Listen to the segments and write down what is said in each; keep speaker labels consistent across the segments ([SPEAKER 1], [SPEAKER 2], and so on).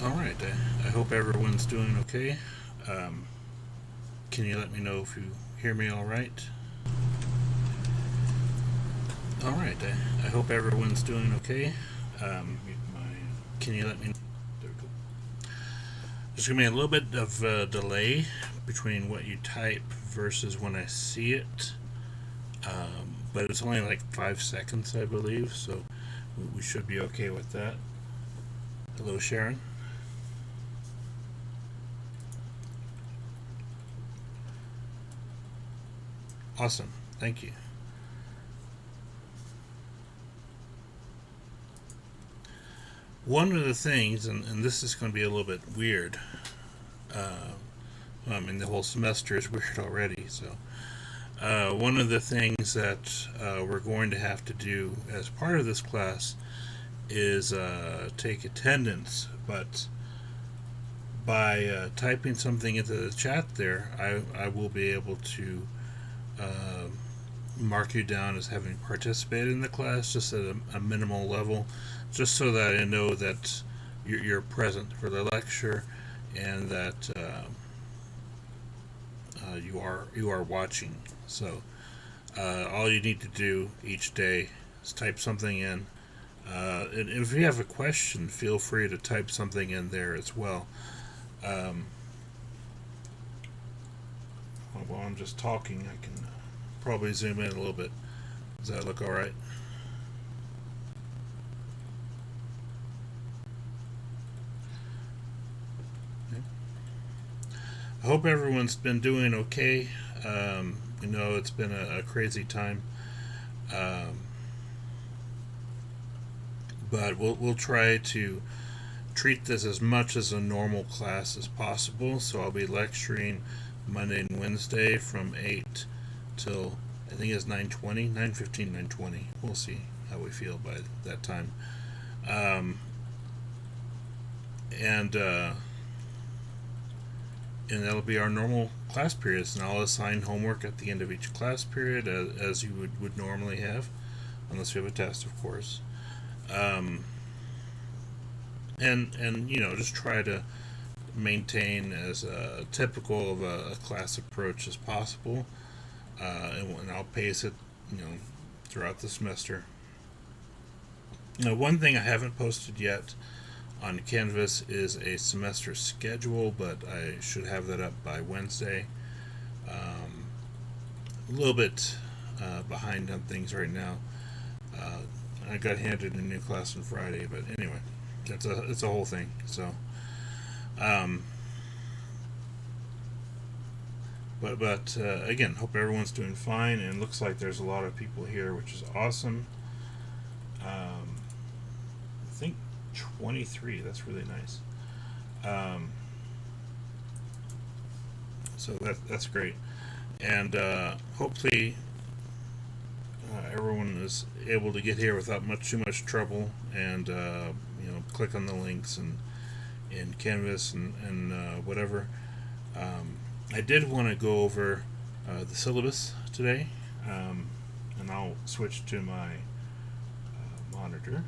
[SPEAKER 1] All right. I hope everyone's doing okay. Um, can you let me know if you hear me all right? All right. I hope everyone's doing okay. Can you let me? There we go. There's gonna be a little bit of delay between what you type versus when I see it, but it's only like 5 seconds, I believe. So we should be okay with that. Hello, Sharon. Awesome. Thank you. One of the things, and this is going to be a little bit weird. Uh, the whole semester is weird already. So, one of the things that we're going to have to do as part of this class is take attendance. But by typing something into the chat there, I will be able to uh, mark you down as having participated in the class just at a minimal level, just so that I know that you're present for the lecture and that you are watching. So all you need to do each day is type something in. And if you have a question, feel free to type something in there as well. Um, while I'm just talking, I can probably zoom in a little bit. Does that look all right? I hope everyone's been doing okay. We know it's been a crazy time, um, but we'll try to treat this as much as a normal class as possible. So I'll be lecturing Monday and Wednesday from 8 till I think it's 9:20, 9:15, 9:20. We'll see how we feel by that time. Um, and and that'll be our normal class periods. And I'll assign homework at the end of each class period as you would normally have, unless you have a test, of course. Um, and just try to maintain as typical of a class approach as possible, and I'll pace it, throughout the semester. Now, one thing I haven't posted yet on Canvas is a semester schedule, but I should have that up by Wednesday. Um, a little bit behind on things right now. Uh, I got handed a new class on Friday, but anyway, it's a whole thing. So, um, but again, hope everyone's doing fine, and looks like there's a lot of people here, which is awesome. I think 23. That's really nice. Um, so that's great, and hopefully everyone is able to get here without too much trouble, and click on the links and in Canvas and whatever. Um, I did want to go over the syllabus today, and I'll switch to my monitor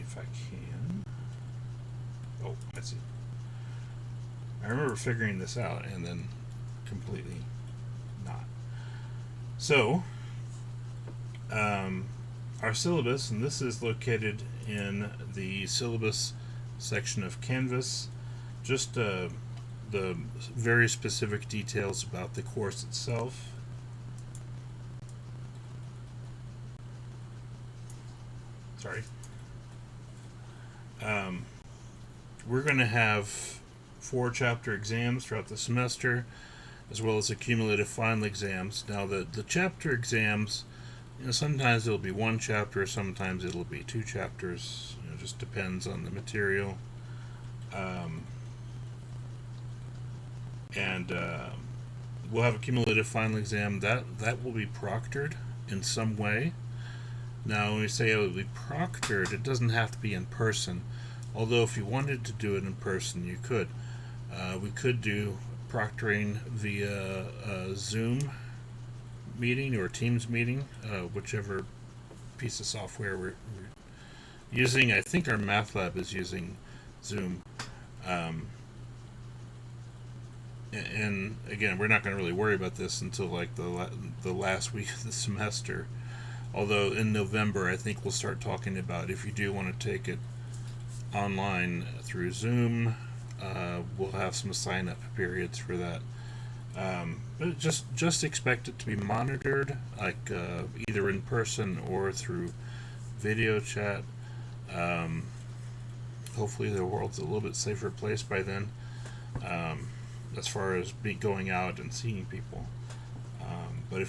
[SPEAKER 1] if I can. Oh, I see. I remember figuring this out and then completely not. So, um, our syllabus, and this is located in the syllabus section of Canvas. Just the very specific details about the course itself. Sorry. Um, we're going to have 4 chapter exams throughout the semester, as well as accumulative final exams. Now, the chapter exams, sometimes it'll be 1 chapter, sometimes it'll be 2 chapters. Just depends on the material. Um, and we'll have a cumulative final exam that will be proctored in some way. Now, when we say it will be proctored, it doesn't have to be in person. Although, if you wanted to do it in person, you could. We could do proctoring via Zoom meeting or Teams meeting, whichever piece of software we're using, I think our math lab is using Zoom. Um, and again, we're not going to really worry about this until like the last week of the semester. Although in November, I think we'll start talking about if you do want to take it online through Zoom, we'll have some sign up periods for that. But just expect it to be monitored, like either in person or through video chat. Um, Hopefully, the world's a little bit safer place by then, um, as far as going out and seeing people. But um,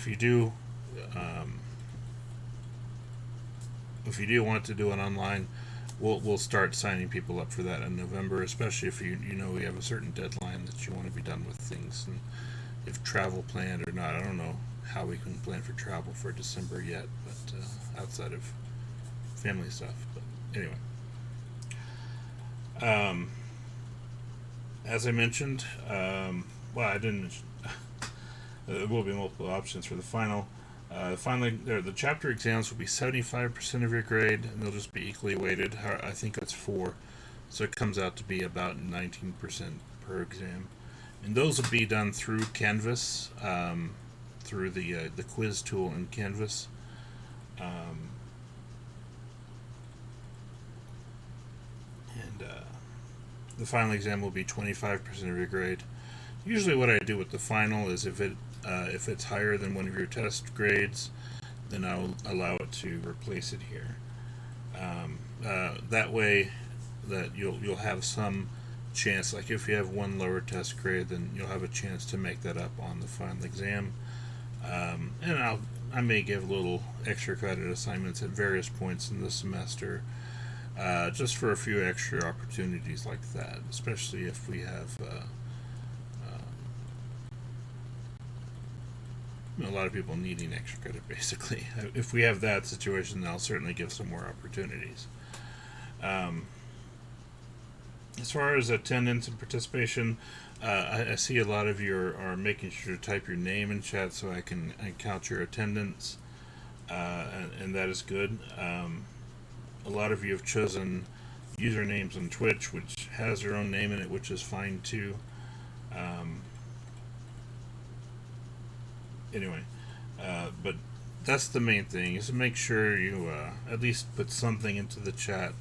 [SPEAKER 1] if you do want to do it online, we'll start signing people up for that in November, especially if you know we have a certain deadline that you want to be done with things, and if travel planned or not. I don't know how we can plan for travel for December yet, but outside of family stuff. But anyway, um, as I mentioned, well, I didn't. There will be multiple options for the final. Finally, the chapter exams will be 75% of your grade, and they'll just be equally weighted. I think that's 4, so it comes out to be about 19% per exam. And those will be done through Canvas, through the quiz tool in Canvas. Um, and the final exam will be 25% of your grade. Usually, what I do with the final is if it's higher than one of your test grades, then I'll allow it to replace it here. That way, that you'll have some chance. Like if you have one lower test grade, then you'll have a chance to make that up on the final exam. And I may give little extra credit assignments at various points in the semester, just for a few extra opportunities like that, especially if we have a lot of people needing extra credit, basically. If we have that situation, then I'll certainly give some more opportunities. Um, as far as attendance and participation, I see a lot of you are making sure to type your name in chat so I can count your attendance, and that is good. A lot of you have chosen usernames on Twitch, which has their own name in it, which is fine too. Um, anyway, but that's the main thing, is to make sure you at least put something into the chat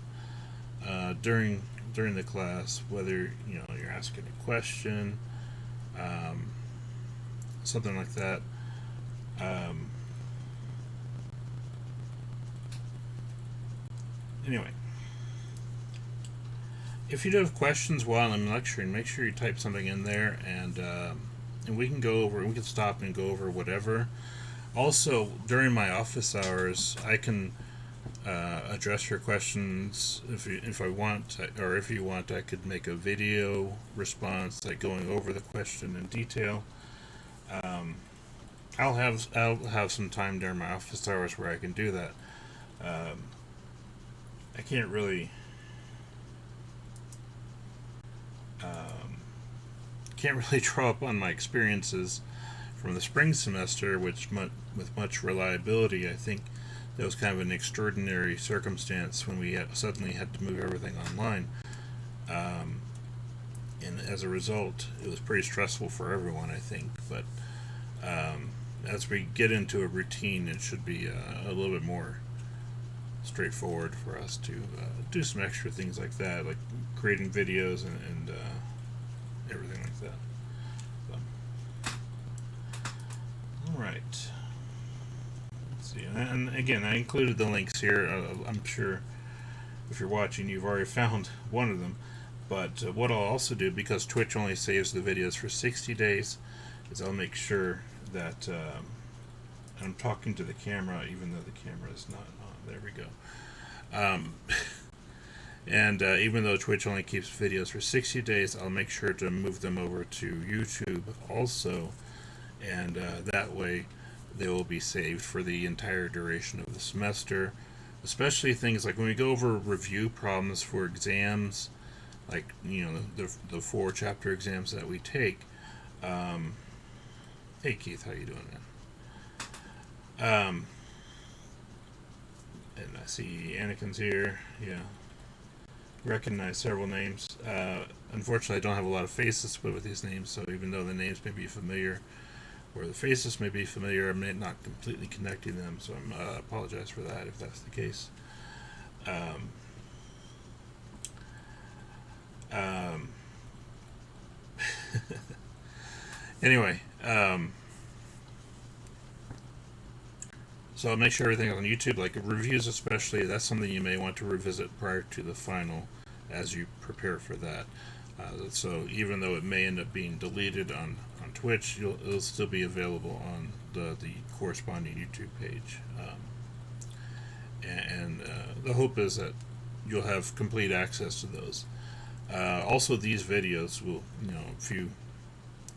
[SPEAKER 1] during the class, whether you're asking a question, um, something like that. Um, anyway, if you do have questions while I'm lecturing, make sure you type something in there, and we can go over. We can stop and go over whatever. Also, during my office hours, I can address your questions if I want, or if you want, I could make a video response, like going over the question in detail. Um, I'll have some time during my office hours where I can do that. Um, I um, can't really draw upon my experiences from the spring semester, which with much reliability. I think that was kind of an extraordinary circumstance when we suddenly had to move everything online. Um, and as a result, it was pretty stressful for everyone, I think. But as we get into a routine, it should be a little bit more straightforward for us to do some extra things like that, like creating videos and everything like that. So, all right. Let's see. And again, I included the links here. I'm sure if you're watching, you've already found one of them. But what I'll also do, because Twitch only saves the videos for 60 days, is I'll make sure that I'm talking to the camera, even though the camera is not on. There we go. And even though Twitch only keeps videos for 60 days, I'll make sure to move them over to YouTube also, and that way they will be saved for the entire duration of the semester, especially things like when we go over review problems for exams, like the 4 chapter exams that we take. Hey Keith, how you doing, man? And I see Anakin's here. Yeah. Recognize several names. Unfortunately, I don't have a lot of faces to put with these names, so even though the names may be familiar, or the faces may be familiar, I'm not completely connecting them, so I apologize for that if that's the case. Um, um, anyway, so I'll make sure everything on YouTube, like reviews especially, that's something you may want to revisit prior to the final as you prepare for that. So even though it may end up being deleted on Twitch, it'll still be available on the corresponding YouTube page. And the hope is that you'll have complete access to those. Also, these videos will,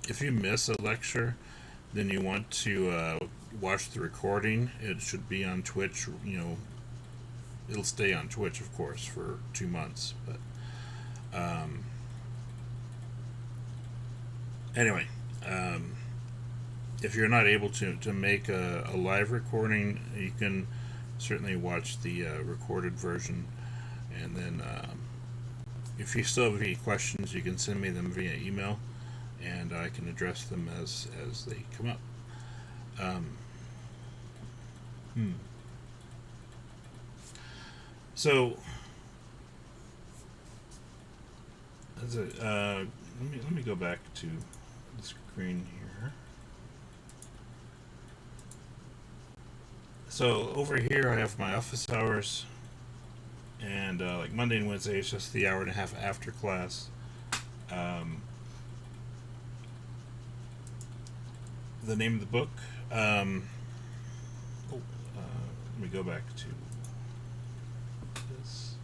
[SPEAKER 1] if you miss a lecture, then you want to watch the recording. It should be on Twitch. It'll stay on Twitch, of course, for 2 months. But anyway, if you're not able to make a live recording, you can certainly watch the recorded version. And then if you still have any questions, you can send me them via email, and I can address them as they come up. So, let me go back to the screen here. So over here I have my office hours, and like Monday and Wednesday is just the hour and a half after class. The name of the book. Let me go back to this.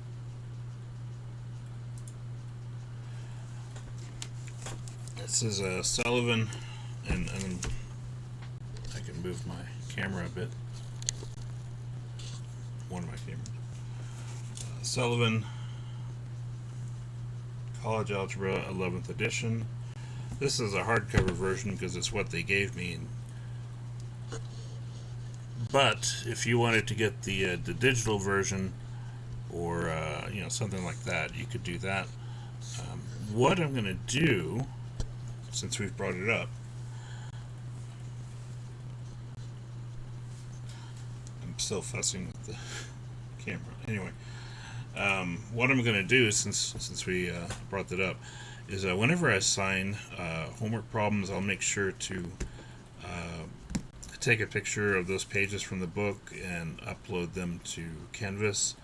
[SPEAKER 1] This is Sullivan, and I can move my camera a bit. One of my cameras. Sullivan, College Algebra, 11th edition. This is a hardcover version because it's what they gave me. But if you wanted to get the digital version, or something like that, you could do that. What I'm going to do, since we've brought it up, I'm still fussing with the camera. Anyway, what I'm going to do, since we brought that up, is whenever I assign homework problems, I'll make sure to take a picture of those pages from the book and upload them to Canvas.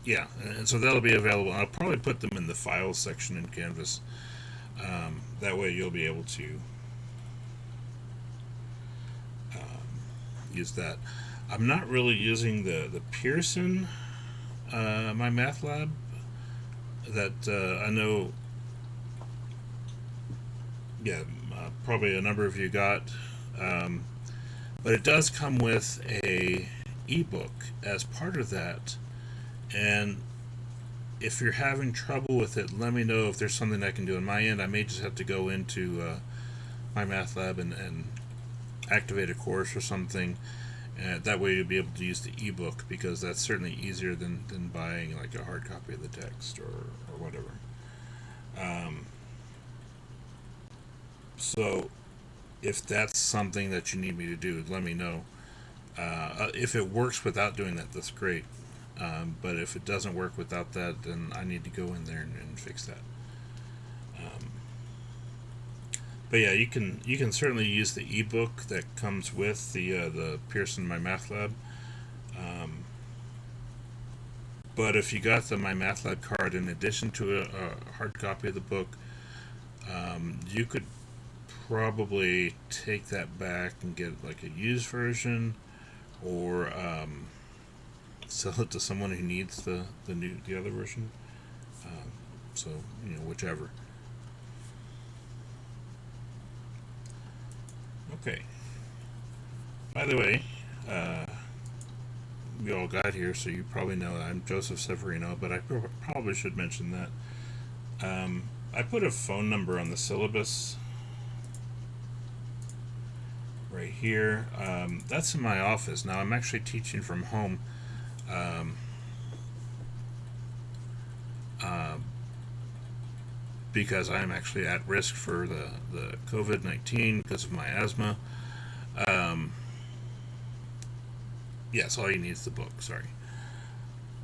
[SPEAKER 1] Yeah, and so that'll be available. I'll probably put them in the files section in Canvas. That way you'll be able to use that. I'm not really using the Pearson, my math lab, that I know, probably a number of you got, but it does come with a ebook as part of that. And if you're having trouble with it, let me know if there's something I can do on my end. I may just have to go into my math lab and activate a course or something. That way you'll be able to use the ebook, because that's certainly easier than buying like a hard copy of the text or whatever. So if that's something that you need me to do, let me know. If it works without doing that, that's great. But if it doesn't work without that, then I need to go in there and fix that. But yeah, you can certainly use the ebook that comes with the Pearson My Math Lab. But if you got the My Math Lab card in addition to a hard copy of the book, you could probably take that back and get like a used version, or sell it to someone who needs the other version. So whichever. Okay. By the way, we all got here, so you probably know I'm Joseph Severino, but I probably should mention that. I put a phone number on the syllabus. right here. That's in my office. Now I'm actually teaching from home. Um, uh, because I'm actually at risk for the COVID-19 because of my asthma. Um, yes, all you need is the book. Sorry.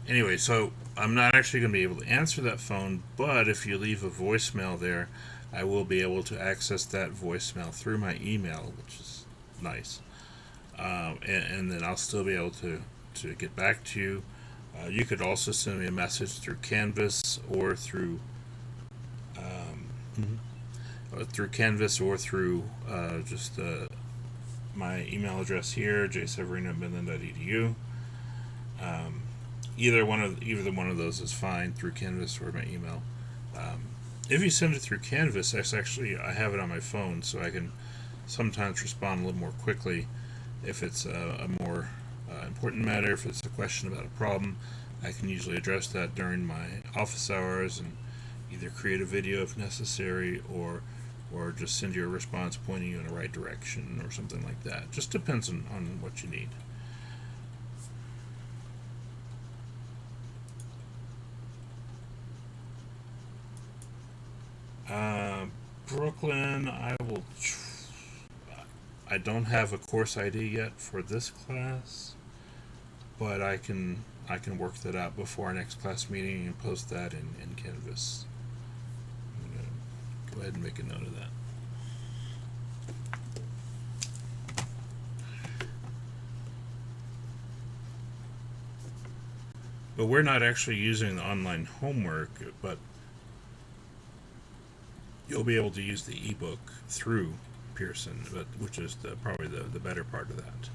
[SPEAKER 1] Anyway, so I'm not actually going to be able to answer that phone, but if you leave a voicemail there, I will be able to access that voicemail through my email, which is nice. And then I'll still be able to get back to you. You could also send me a message through Canvas or through just my email address here, jseverino@midland.edu. Um, either one of those is fine, through Canvas or my email. Um, if you send it through Canvas, I have it on my phone, so I can sometimes respond a little more quickly if it's a more important matter. If it's a question about a problem, I can usually address that during my office hours and either create a video if necessary, or just send you a response pointing you in the right direction or something like that. Just depends on what you need. Brooklyn, I don't have a course ID yet for this class, but I can work that out before our next class meeting and post that in Canvas. I'm gonna go ahead and make a note of that. But we're not actually using the online homework, but you'll be able to use the ebook through Pearson, which is probably the better part of that.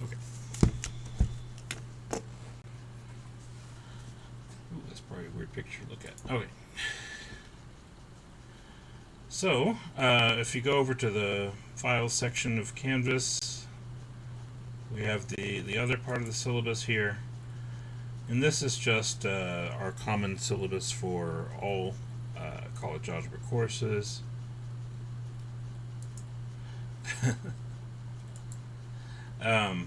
[SPEAKER 1] Okay. Ooh, that's probably a weird picture to look at. Okay. So, if you go over to the Files section of Canvas, we have the other part of the syllabus here. And this is just our common syllabus for all college algebra courses. um,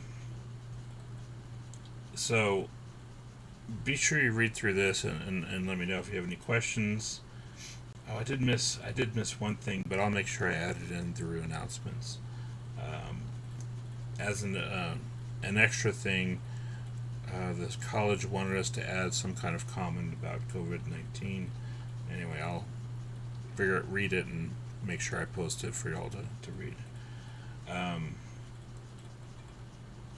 [SPEAKER 1] so, be sure you read through this and let me know if you have any questions. Oh, I did miss one thing, but I'll make sure I add it in through announcements. As an extra thing, this college wanted us to add some kind of comment about COVID-19. Anyway, I'll read it and make sure I post it for y'all to read.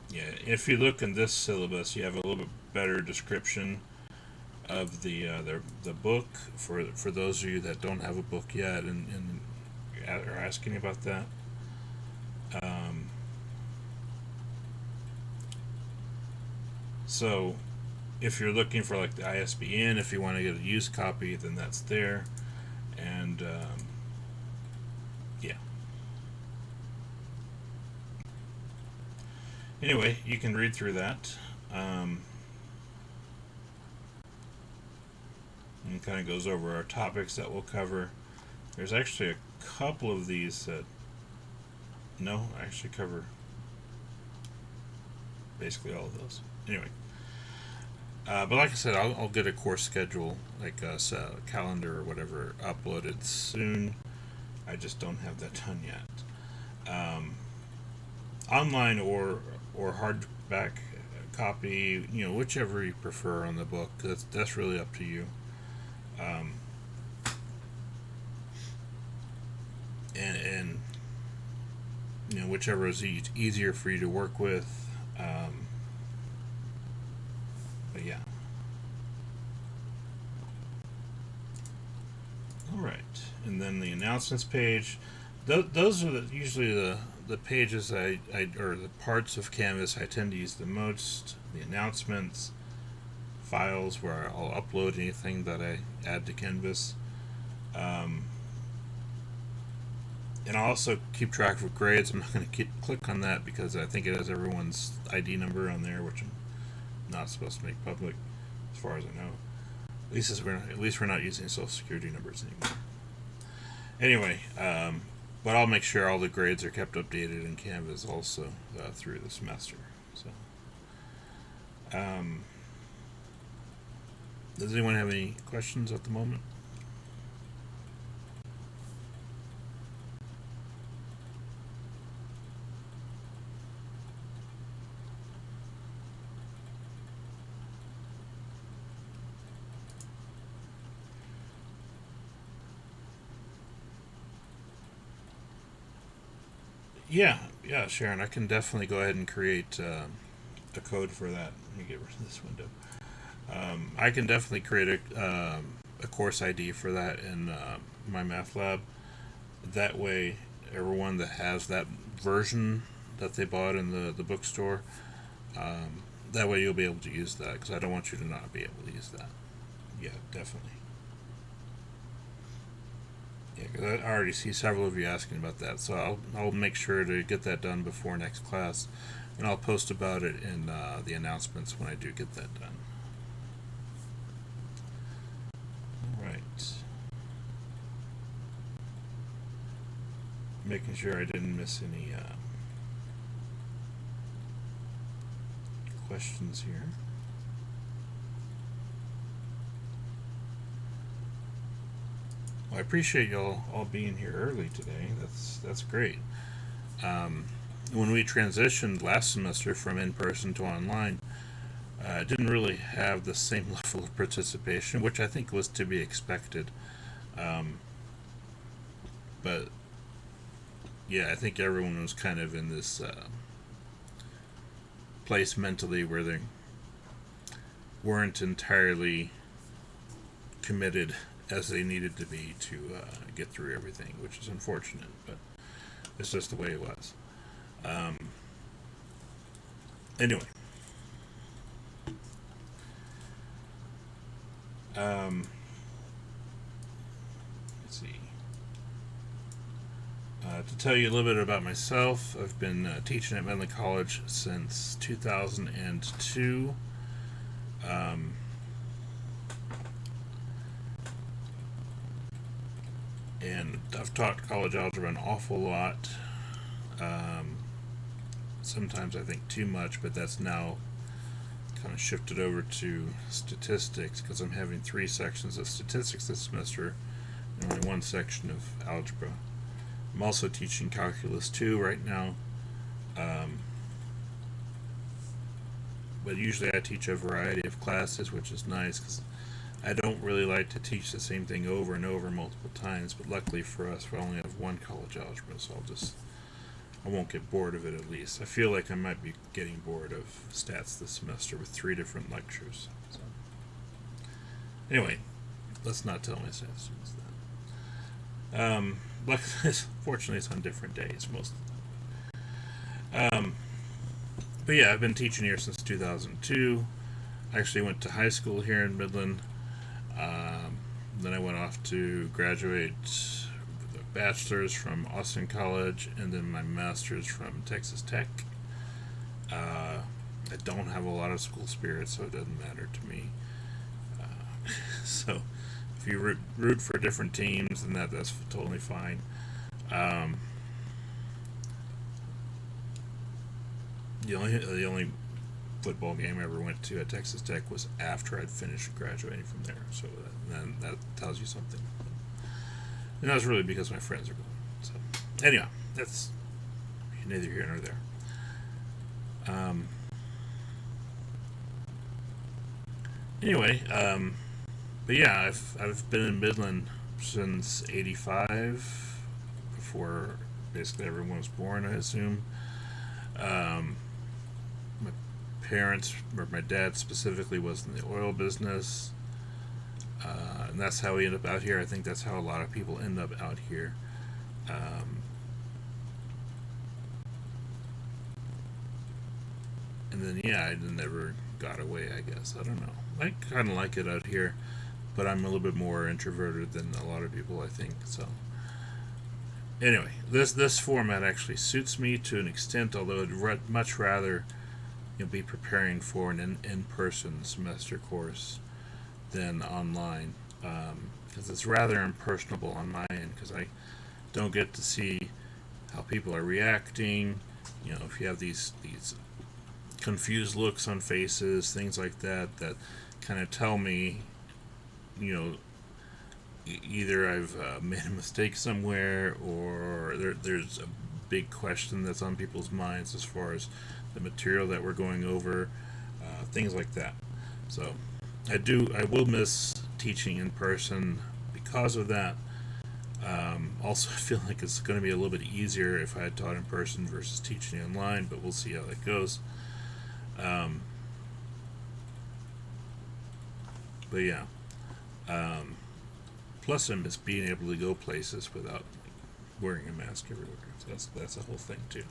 [SPEAKER 1] Yeah, if you look in this syllabus, you have a little bit better description of the book for those of you that don't have a book yet and are asking about that. So if you're looking for like the ISBN, if you want to get a used copy, then that's there. And yeah. Anyway, you can read through that. And kind of goes over our topics that we'll cover. There's actually a couple of these that actually cover basically all of those. Anyway, but like I said, I'll get a course schedule, like a calendar or whatever, uploaded soon. I just don't have that done yet. Online or hardback copy, whichever you prefer on the book. That's really up to you. And whichever is easier for you to work with. But yeah. All right, and then the announcements page. Those are usually the pages or the parts of Canvas I tend to use the most. The announcements, files where I'll upload anything that I add to Canvas. And I'll also keep track of grades. I'm not going to click on that because I think it has everyone's ID number on there, which not supposed to make public, as far as I know. At least we're not using Social Security numbers anymore. Anyway, but I'll make sure all the grades are kept updated in Canvas also through the semester. So, does anyone have any questions at the moment? Yeah, Sharon, I can definitely go ahead and create a code for that. Let me get rid of this window. I can definitely create a course ID for that in my math lab. That way, everyone that has that version that they bought in the bookstore, that way you'll be able to use that, because I don't want you to not be able to use that. Yeah, definitely. Yeah, because I already see several of you asking about that, so I'll make sure to get that done before next class, and I'll post about it in the announcements when I do get that done. All right. Making sure I didn't miss any questions here. Well, I appreciate y'all all being here early today. That's great. When we transitioned last semester from in-person to online, didn't really have the same level of participation, which I think was to be expected. But yeah, I think everyone was kind of in this place mentally where they weren't entirely committed as they needed to be to get through everything, which is unfortunate, but it's just the way it was. Anyway, let's see. To tell you a little bit about myself, I've been teaching at Medley College since 2002. And I've taught college algebra an awful lot. Sometimes I think too much, but that's now kind of shifted over to statistics, because I'm having 3 sections of statistics this semester and only 1 section of algebra. I'm also teaching calculus 2 right now, but usually I teach a variety of classes, which is nice because I don't really like to teach the same thing over and over multiple times, but luckily for us, we only have 1 college algebra, so I won't get bored of it at least. I feel like I might be getting bored of stats this semester with 3 different lectures. So, anyway, let's not tell my stats students that. Fortunately, it's on different days most of the time. But yeah, I've been teaching here since 2002. I actually went to high school here in Midland. Then I went off to graduate with a bachelor's from Austin College and then my master's from Texas Tech. I don't have a lot of school spirit, so it doesn't matter to me. So if you root for different teams, then that's totally fine. The only football game I ever went to at Texas Tech was after I'd finished graduating from there, so then that tells you something. And that was really because my friends are going. So anyhow, that's neither here nor there. Anyway, but yeah, I've been in Midland since '85, before basically everyone was born, I assume. My parents, or my dad specifically, was in the oil business, and that's how we ended up out here. I think that's how a lot of people end up out here. And then yeah, I never got away, I guess. I don't know. I kind of like it out here, but I'm a little bit more introverted than a lot of people, I think. So anyway, this format actually suits me to an extent, although I'd much rather you'll be preparing for an in-person semester course than online, because it's rather impersonable on my end, because I don't get to see how people are reacting. If you have these confused looks on faces, things like that, that kind of tell me, either I've made a mistake somewhere, or there's a big question that's on people's minds as far as the material that we're going over, things like that. So I will miss teaching in person because of that. Also, I feel like it's going to be a little bit easier if I had taught in person versus teaching online, but we'll see how that goes. But yeah. Plus, I miss being able to go places without wearing a mask everywhere. So that's a whole thing too.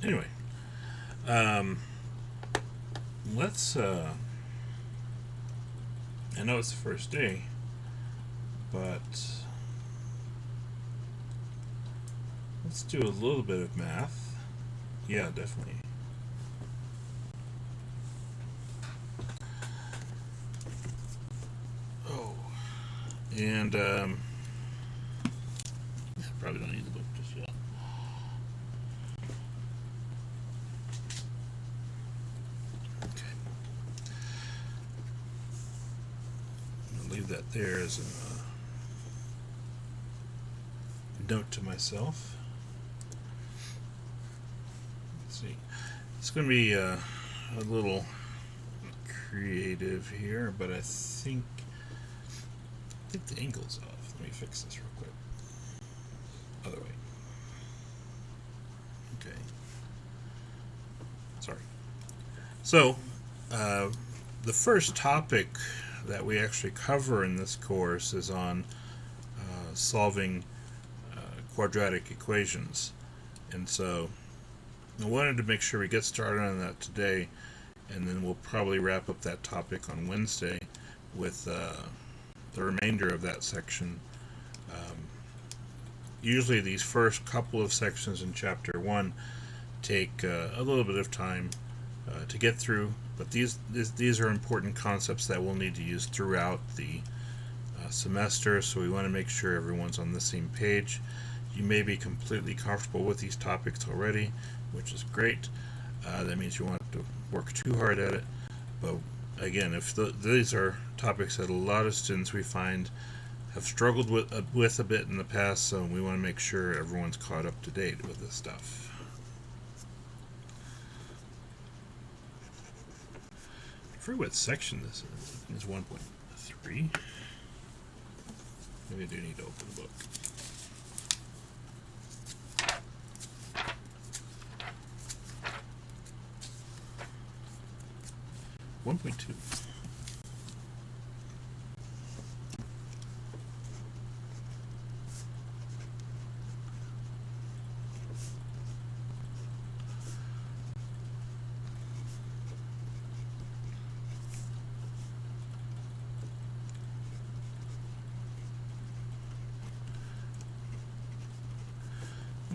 [SPEAKER 1] Anyway, let's. I know it's the first day, but let's do a little bit of math. Yeah, definitely. Oh, and probably don't need the book just yet. Okay, I'm gonna leave that there as a note to myself. Let's see. It's going to be a little creative here, but I think the angle's off. Let me fix this real quick. Other way. Okay. Sorry. So, the first topic that we actually cover in this course is on solving quadratic equations. And so I wanted to make sure we get started on that today, and then we'll probably wrap up that topic on Wednesday with the remainder of that section. Usually these first couple of sections in Chapter 1 take a little bit of time to get through, but these are important concepts that we'll need to use throughout the semester, so we want to make sure everyone's on the same page. You may be completely comfortable with these topics already, which is great. That means you won't have to work too hard at it. But again, if these are topics that a lot of students we find have struggled with a bit in the past, so we want to make sure everyone's caught up to date with this stuff. I forget what section this is. I think it's 1.3. Maybe I do need to open the book. 1.2.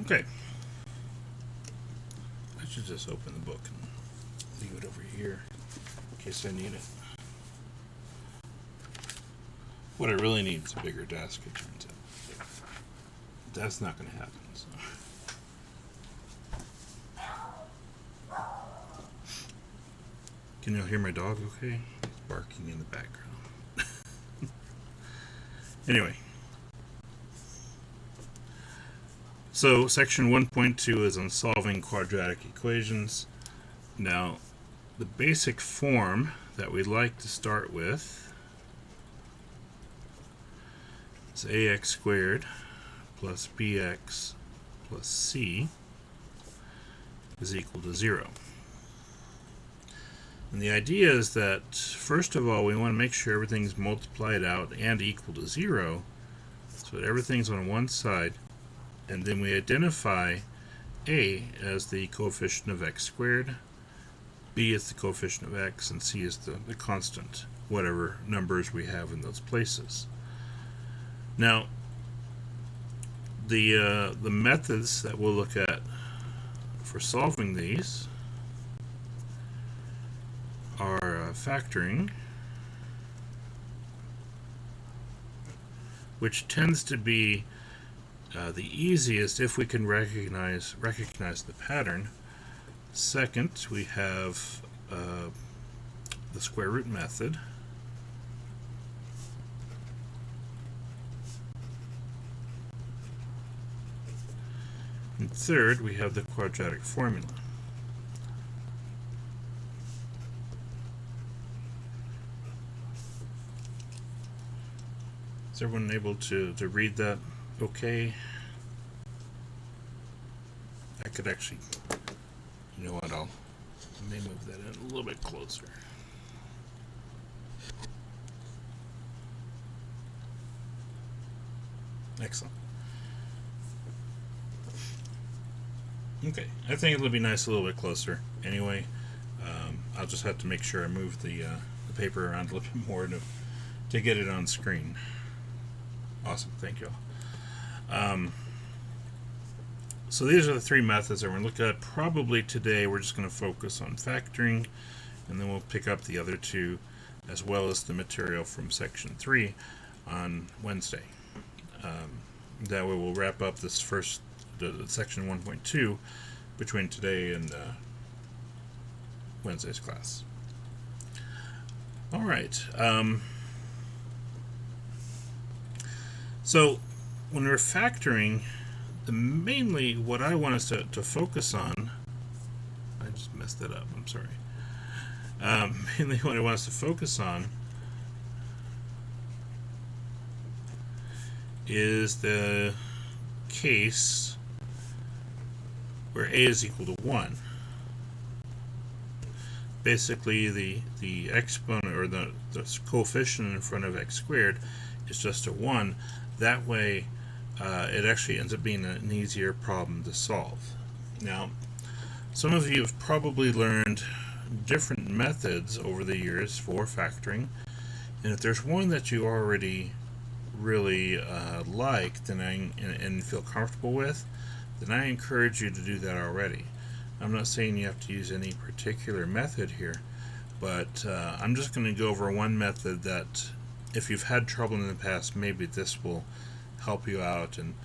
[SPEAKER 1] Okay. I should just open the book and leave it over here in case I need it. What I really need is a bigger desk, it turns out. That's not going to happen. So. Can you hear my dog okay? He's barking in the background. Anyway. So, section 1.2 is on solving quadratic equations. Now, the basic form that we'd like to start with is ax squared plus bx plus c is equal to 0. And the idea is that, first of all, we want to make sure everything's multiplied out and equal to 0, so that everything's on one side. And then we identify a as the coefficient of x squared, b is the coefficient of x, and c is the constant, whatever numbers we have in those places. Now, the methods that we'll look at for solving these are factoring, which tends to be the easiest if we can recognize the pattern. Second, we have the square root method. And third, we have the quadratic formula. Is everyone able to read that okay? I could actually, you know what, I may move that in a little bit closer. Excellent. Okay, I think it'll be nice a little bit closer. Anyway, I'll just have to make sure I move the paper around a little bit more to get it on screen. Awesome, thank you all. So these are the three methods that we're going to look at. Probably today we're just going to focus on factoring, and then we'll pick up the other two as well as the material from section 3 on Wednesday. That way we'll wrap up this first section 1.2 between today and Wednesday's class. All right. So when we're factoring, mainly what I want us to focus on, I just messed that up, I'm sorry. Mainly what I want us to focus on is the case where a is equal to 1. Basically, the exponent, or the coefficient in front of x squared, is just a 1. That way, it actually ends up being an easier problem to solve. Now, some of you have probably learned different methods over the years for factoring, and if there's one that you already really like and feel comfortable with, then I encourage you to do that already. I'm not saying you have to use any particular method here, but I'm just going to go over one method that, if you've had trouble in the past, maybe this will help you out and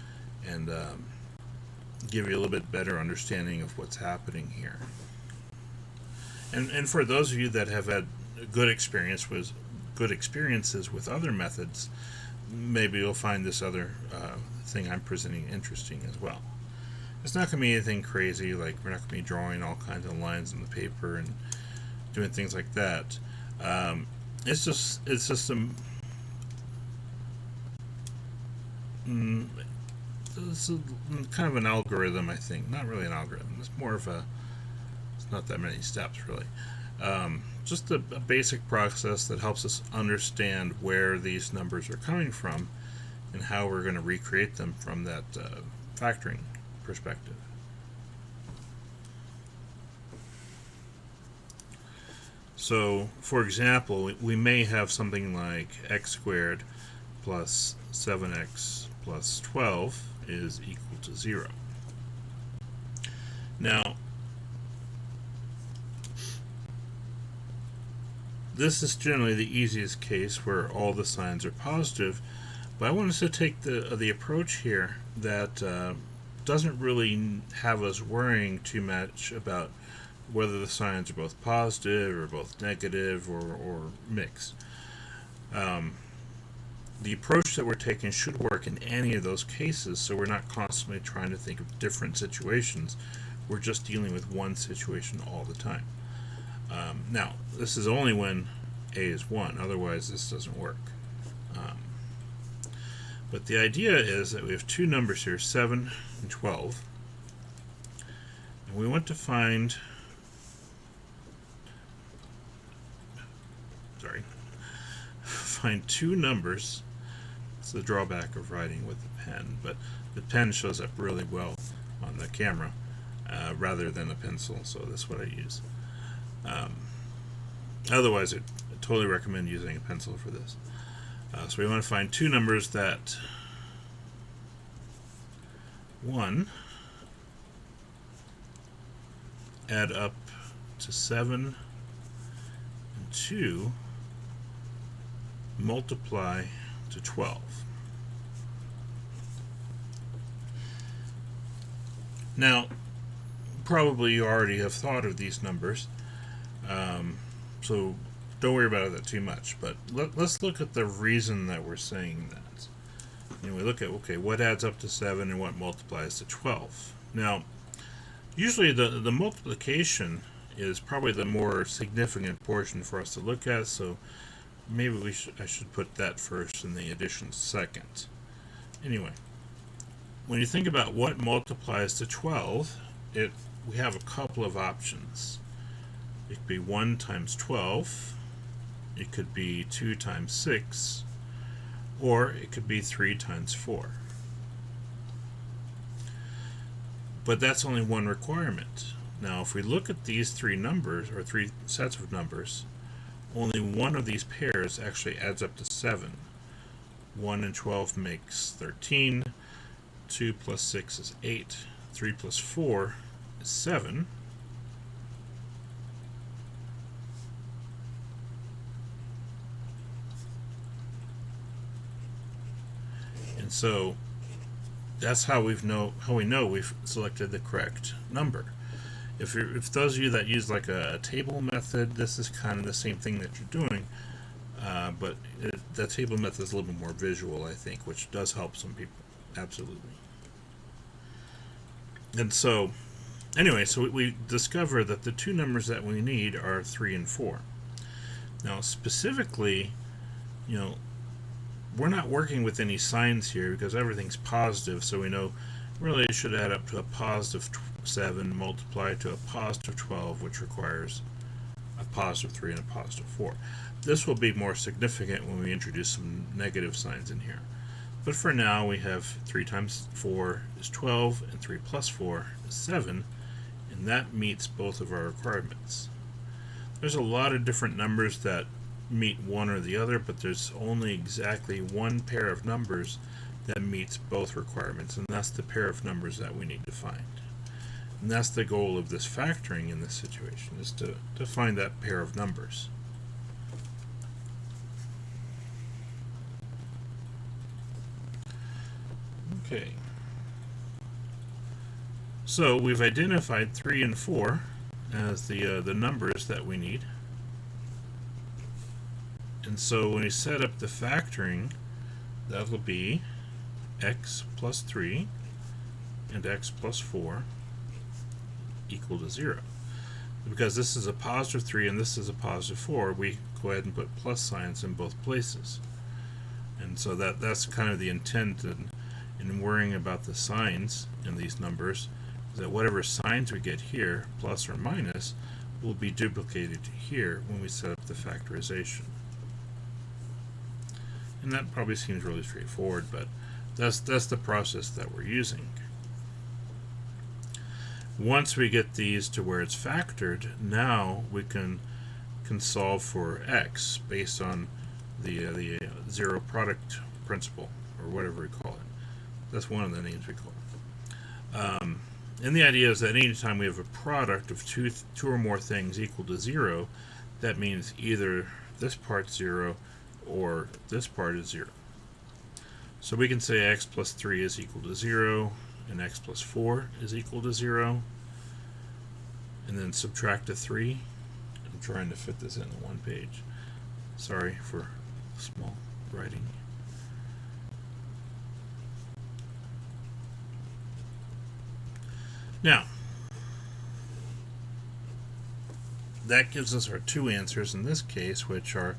[SPEAKER 1] give you a little bit better understanding of what's happening here. And for those of you that have had good experiences with other methods, maybe you'll find this other thing I'm presenting interesting as well. It's not going to be anything crazy, like we're not going to be drawing all kinds of lines on the paper and doing things like that. It's just it's kind of an algorithm, I think. Not really an algorithm. It's more of it's not that many steps, really. Just a basic process that helps us understand where these numbers are coming from and how we're going to recreate them from that factoring perspective. So, for example, we may have something like x squared plus 7x plus 12 is equal to 0. Now, this is generally the easiest case where all the signs are positive, but I want us to take the approach here that doesn't really have us worrying too much about whether the signs are both positive or both negative or mixed. The approach that we're taking should work in any of those cases, so we're not constantly trying to think of different situations. We're just dealing with one situation all the time. Now, this is only when a is 1, otherwise this doesn't work. But the idea is that we have two numbers here, 7 and 12, and we want to find two numbers. It's the drawback of writing with the pen, but the pen shows up really well on the camera rather than a pencil, so that's what I use. Otherwise, I totally recommend using a pencil for this. So we want to find two numbers that, one, add up to 7, and 2 multiply to 12. Now, probably you already have thought of these numbers, so don't worry about that too much. But let's look at the reason that we're saying that. We look at, okay, what adds up to 7 and what multiplies to 12. Now, usually the multiplication is probably the more significant portion for us to look at, so maybe I should put that first and the addition second. Anyway, when you think about what multiplies to 12, we have a couple of options. It could be 1 times 12, it could be 2 times 6, or it could be 3 times 4. But that's only one requirement. Now, if we look at these three numbers, or three sets of numbers, only one of these pairs actually adds up to 7. 1 and 12 makes 13, 2 plus 6 is 8, 3 plus 4 is 7, and so that's how we know we've selected the correct number. If those of you that use like a table method, this is kind of the same thing that you're doing, but the table method is a little bit more visual, I think, which does help some people. Absolutely. And so, anyway, so we discover that the two numbers that we need are 3 and 4. Now, specifically, we're not working with any signs here because everything's positive, so we know really it should add up to a positive 7 multiplied to a positive 12, which requires a positive 3 and a positive 4. This will be more significant when we introduce some negative signs in here. But for now, we have 3 times 4 is 12, and 3 plus 4 is 7, and that meets both of our requirements. There's a lot of different numbers that meet one or the other, but there's only exactly one pair of numbers that meets both requirements, and that's the pair of numbers that we need to find. And that's the goal of this factoring in this situation, is to find that pair of numbers. Okay. So we've identified 3 and 4 as the numbers that we need. And so when we set up the factoring, that will be x plus 3 and x plus 4 equal to 0. Because this is a positive 3 and this is a positive 4, we go ahead and put plus signs in both places. And so that's kind of the intent in worrying about the signs in these numbers, is that whatever signs we get here, plus or minus, will be duplicated here when we set up the factorization. And that probably seems really straightforward, but that's the process that we're using. Once we get these to where it's factored, now we can solve for x based on the zero product principle, or whatever we call it. That's one of the names we call it. And the idea is that anytime we have a product of two or more things equal to 0, that means either this part's 0 or this part is 0. So we can say x plus 3 is equal to 0, and x plus 4 is equal to 0, and then subtract a 3. I'm trying to fit this into one page. Sorry for small writing. Now, that gives us our two answers in this case, which are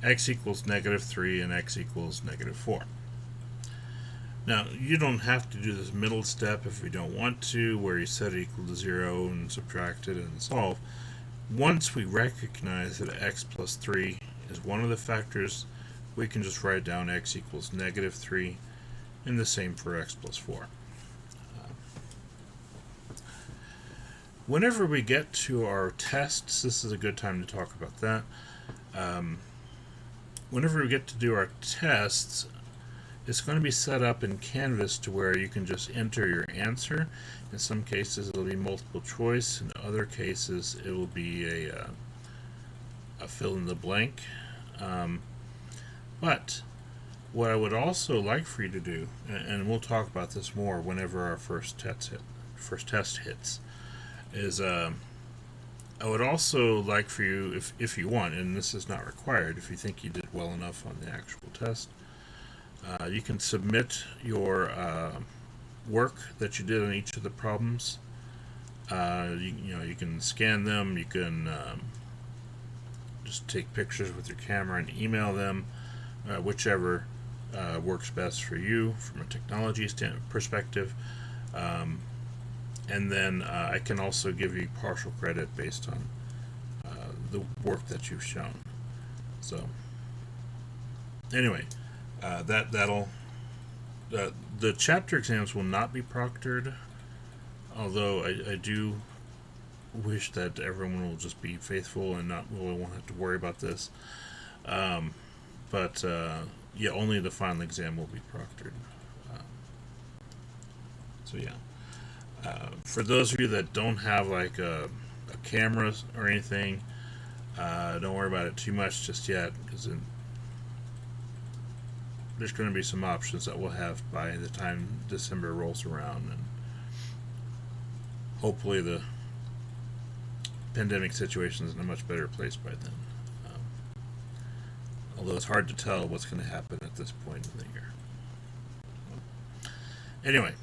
[SPEAKER 1] x equals negative 3 and x equals negative 4. Now, you don't have to do this middle step if you don't want to, where you set it equal to 0 and subtract it and solve. Once we recognize that x plus 3 is one of the factors, we can just write down x equals negative 3, and the same for x plus 4. Whenever we get to our tests, this is a good time to talk about that. Whenever we get to do our tests, it's going to be set up in Canvas to where you can just enter your answer. In some cases it'll be multiple choice, in other cases it will be a fill in the blank. But what I would also like for you to do, and we'll talk about this more whenever our first test hits, is I would also like for you, if you want, and this is not required, if you think you did well enough on the actual test, you can submit your work that you did on each of the problems. You can scan them, you can just take pictures with your camera and email them, whichever works best for you from a technology perspective. And then I can also give you partial credit based on the work that you've shown. So anyway, the chapter exams will not be proctored, although I do wish that everyone will just be faithful and won't have to worry about this. But yeah, only the final exam will be proctored. So yeah. For those of you that don't have like a camera or anything, don't worry about it too much just yet, because there's going to be some options that we'll have by the time December rolls around, and hopefully the pandemic situation is in a much better place by then. Although it's hard to tell what's going to happen at this point in the year. Anyway.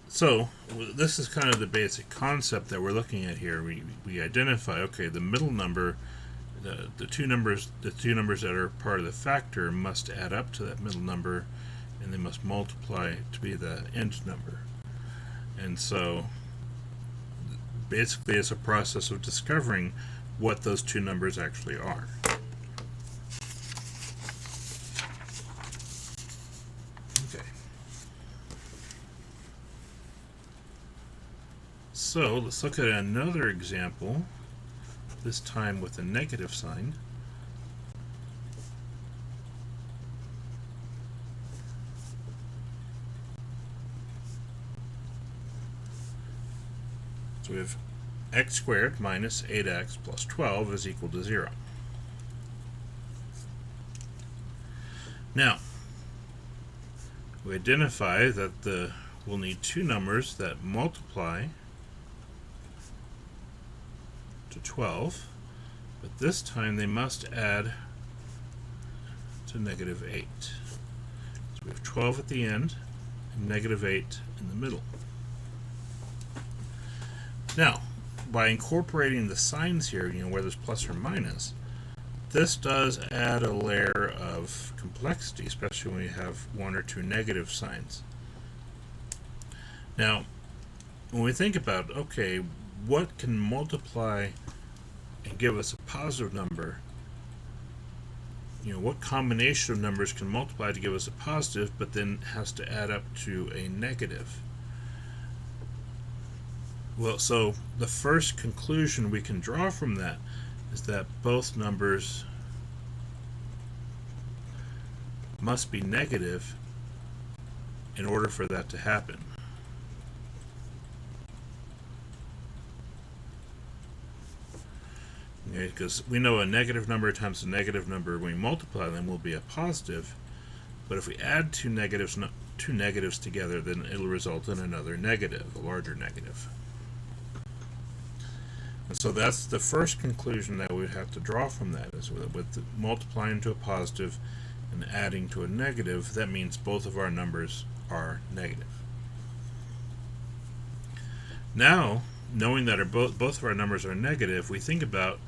[SPEAKER 1] So this is kind of the basic concept that we're looking at here. We identify, okay, the middle number, the two numbers that are part of the factor must add up to that middle number, and they must multiply to be the end number. And so basically it's a process of discovering what those two numbers actually are. So let's look at another example, this time with a negative sign. So we have x squared minus 8x plus 12 is equal to 0. Now, we identify that we'll need two numbers that multiply to 12, but this time they must add to negative 8. So we have 12 at the end and negative 8 in the middle. Now, by incorporating the signs here, where there's plus or minus, this does add a layer of complexity, especially when you have one or two negative signs. Now, when we think about, okay, what can multiply and give us a positive number? What combination of numbers can multiply to give us a positive, but then has to add up to a negative? Well, so the first conclusion we can draw from that is that both numbers must be negative in order for that to happen. Okay, because we know a negative number times a negative number, when we multiply them, will be a positive. But if we add two negatives together, then it'll result in another negative, a larger negative. And so that's the first conclusion that we would have to draw from that, is with multiplying to a positive and adding to a negative, that means both of our numbers are negative. Now, knowing that both of our numbers are negative, we think about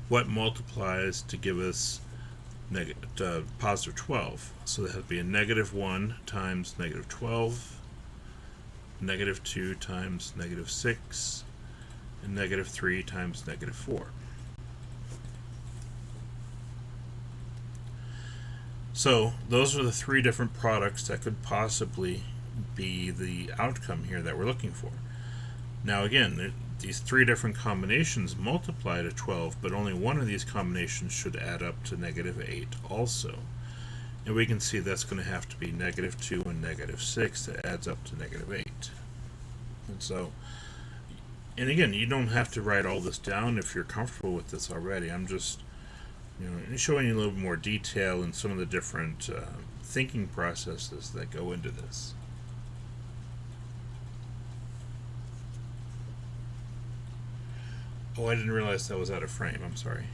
[SPEAKER 1] what multiplies to give us positive 12. So that would be a negative 1 times negative 12, negative 2 times negative 6, and negative 3 times negative 4. So those are the three different products that could possibly be the outcome here that we're looking for. Now again, these three different combinations multiply to 12, but only one of these combinations should add up to negative 8 also. And we can see that's going to have to be negative 2 and negative 6 that adds up to negative 8. And so, and again, you don't have to write all this down if you're comfortable with this already. I'm just showing you a little bit more detail in some of the different thinking processes that go into this. Oh, I didn't realize that was out of frame. I'm sorry.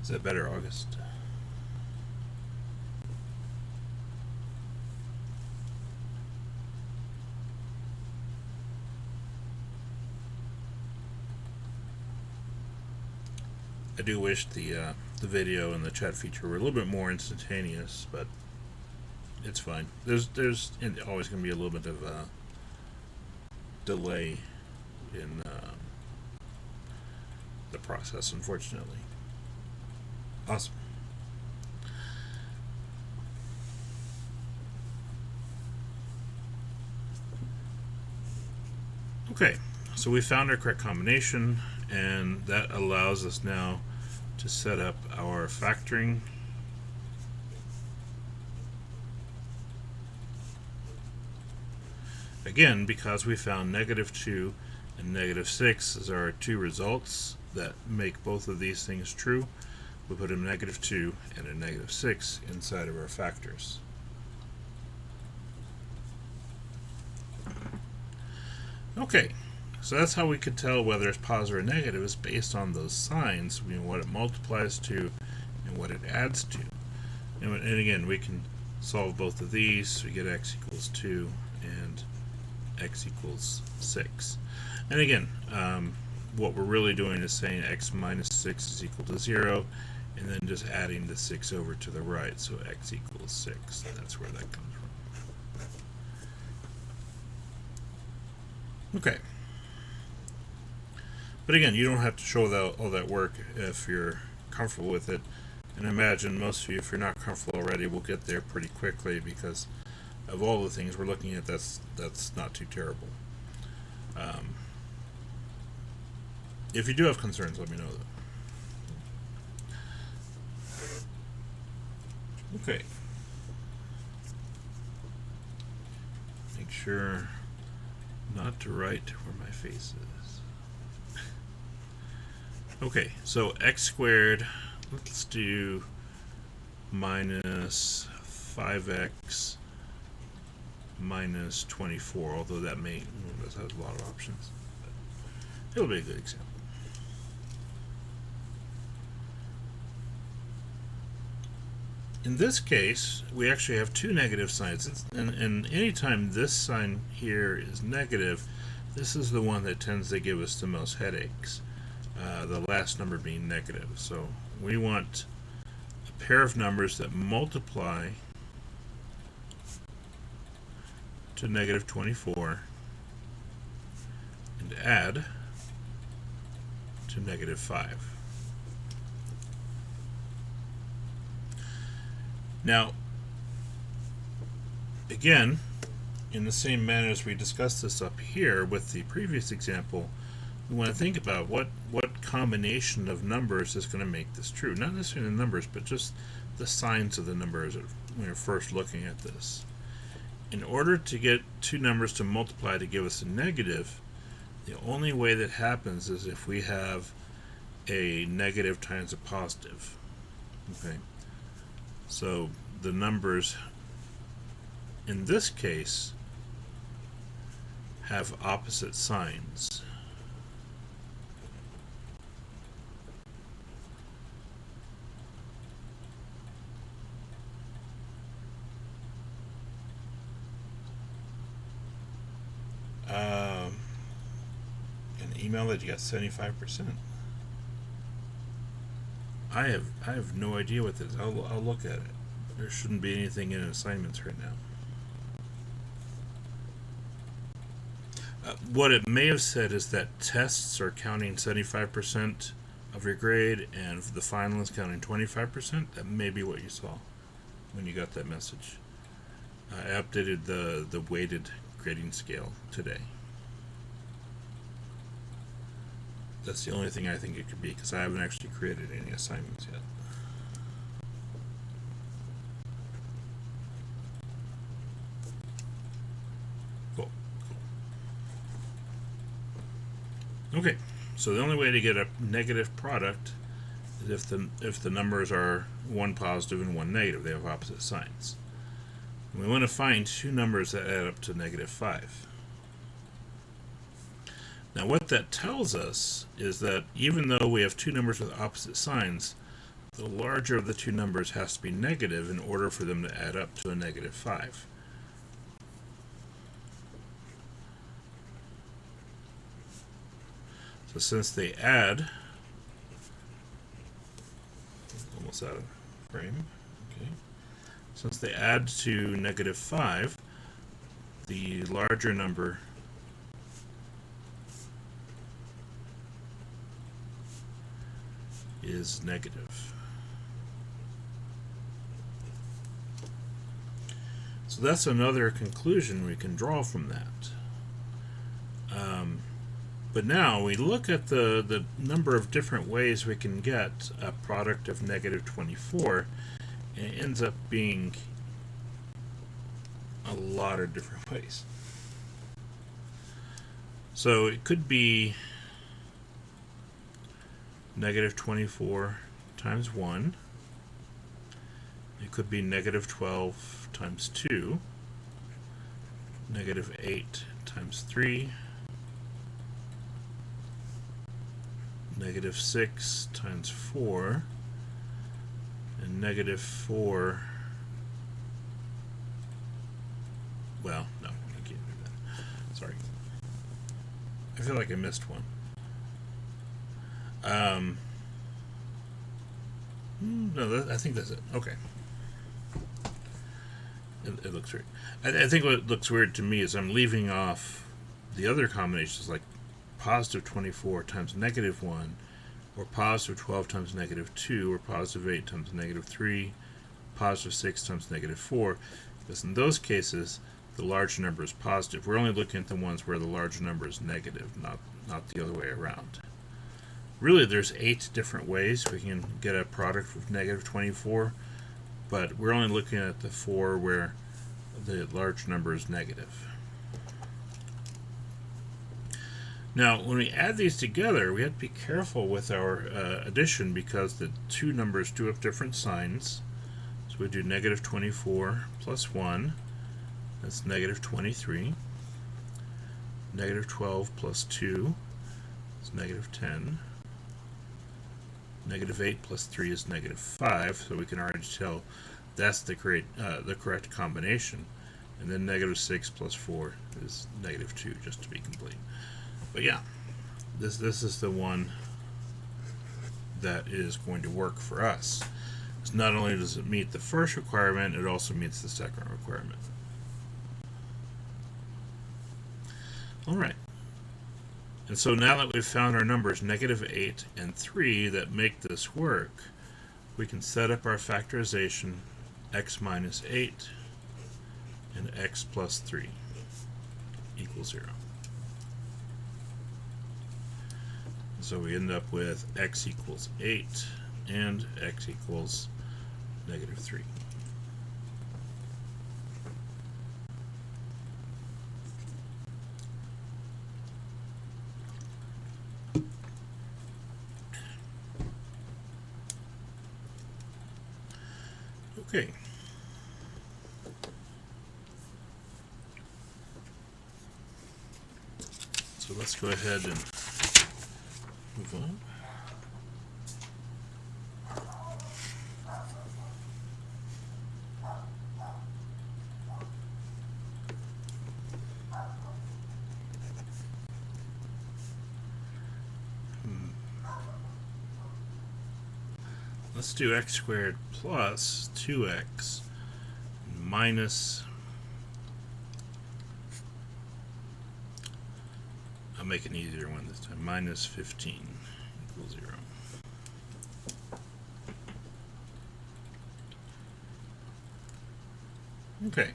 [SPEAKER 1] Is that better, August? I do wish the video and the chat feature were a little bit more instantaneous, but it's fine. There's always going to be a little bit of a delay in the process, unfortunately. Awesome. Okay, so we found our correct combination, and that allows us now to set up our factoring. Again, because we found negative 2 and negative 6 as our two results that make both of these things true, we put a negative 2 and a negative 6 inside of our factors. Okay, so that's how we could tell whether it's positive or negative, is based on those signs, what it multiplies to and what it adds to. And again, we can solve both of these, so we get x equals 2 and x equals 6. And again, what we're really doing is saying x minus 6 is equal to 0, and then just adding the 6 over to the right, so x equals 6. That's where that comes from. Okay. But again, you don't have to show all that work if you're comfortable with it. And I imagine most of you, if you're not comfortable already, will get there pretty quickly, because of all the things we're looking at, that's not too terrible. If you do have concerns, let me know though. Okay. Make sure not to write where my face is. Okay, so x squared, let's do minus 5x minus 24, although that has a lot of options. But it'll be a good example. In this case, we actually have two negative signs, and anytime this sign here is negative, this is the one that tends to give us the most headaches, the last number being negative. So we want a pair of numbers that multiply to negative 24 and add to negative 5. Now, again, in the same manner as we discussed this up here with the previous example, we want to think about what combination of numbers is going to make this true. Not necessarily the numbers, but just the signs of the numbers when you're first looking at this. In order to get two numbers to multiply to give us a negative, the only way that happens is if we have a negative times a positive. Okay. So the numbers in this case have opposite signs. An email that you got 75%. I have no idea what this is. I'll look at it. There shouldn't be anything in assignments right now. What it may have said is that tests are counting 75% of your grade, and the final is counting 25%. That may be what you saw when you got that message. I updated the weighted grading scale today. That's the only thing I think it could be, because I haven't actually created any assignments yet. Cool. Okay, so the only way to get a negative product is if the numbers are one positive and one negative. They have opposite signs. And we want to find two numbers that add up to -5. Now what that tells us is that even though we have two numbers with opposite signs, the larger of the two numbers has to be negative in order for them to add up to a -5. So since they add, almost out of frame, okay. Since they add to -5, the larger number is negative. So that's another conclusion we can draw from that. But now we look at the number of different ways we can get a product of -24, and it ends up being a lot of different ways. So it could be -24 times 1. It could be -12 times 2, -8 times 3, -6 times 4, and -4. Well, no, I can't do that. Sorry. I feel like I missed one. No, I think that's it. Okay. It looks weird. I think what looks weird to me is I'm leaving off the other combinations, like +24 times -1, or +12 times -2, or +8 times -3, +6 times -4, because in those cases the large number is positive. We're only looking at the ones where the large number is negative, not the other way around. Really, there's 8 different ways we can get a product with -24, but we're only looking at the 4 where the large number is negative. Now, when we add these together, we have to be careful with our addition, because the two numbers do have different signs. So we do -24 plus 1, that's -23. -12 plus 2 is -10. -8 plus 3 is -5, so we can already tell that's the correct combination. And then -6 plus 4 is -2, just to be complete. But yeah, this is the one that is going to work for us. So not only does it meet the first requirement, it also meets the second requirement. Alright. And so now that we've found our numbers -8 and 3 that make this work, we can set up our factorization x minus 8 and x plus 3 equals 0. So we end up with x equals 8 and x equals -3. Okay. So let's go ahead and move on. Let's do x squared plus 2x minus, I'll make an easier one this time, minus 15 equals 0. Okay.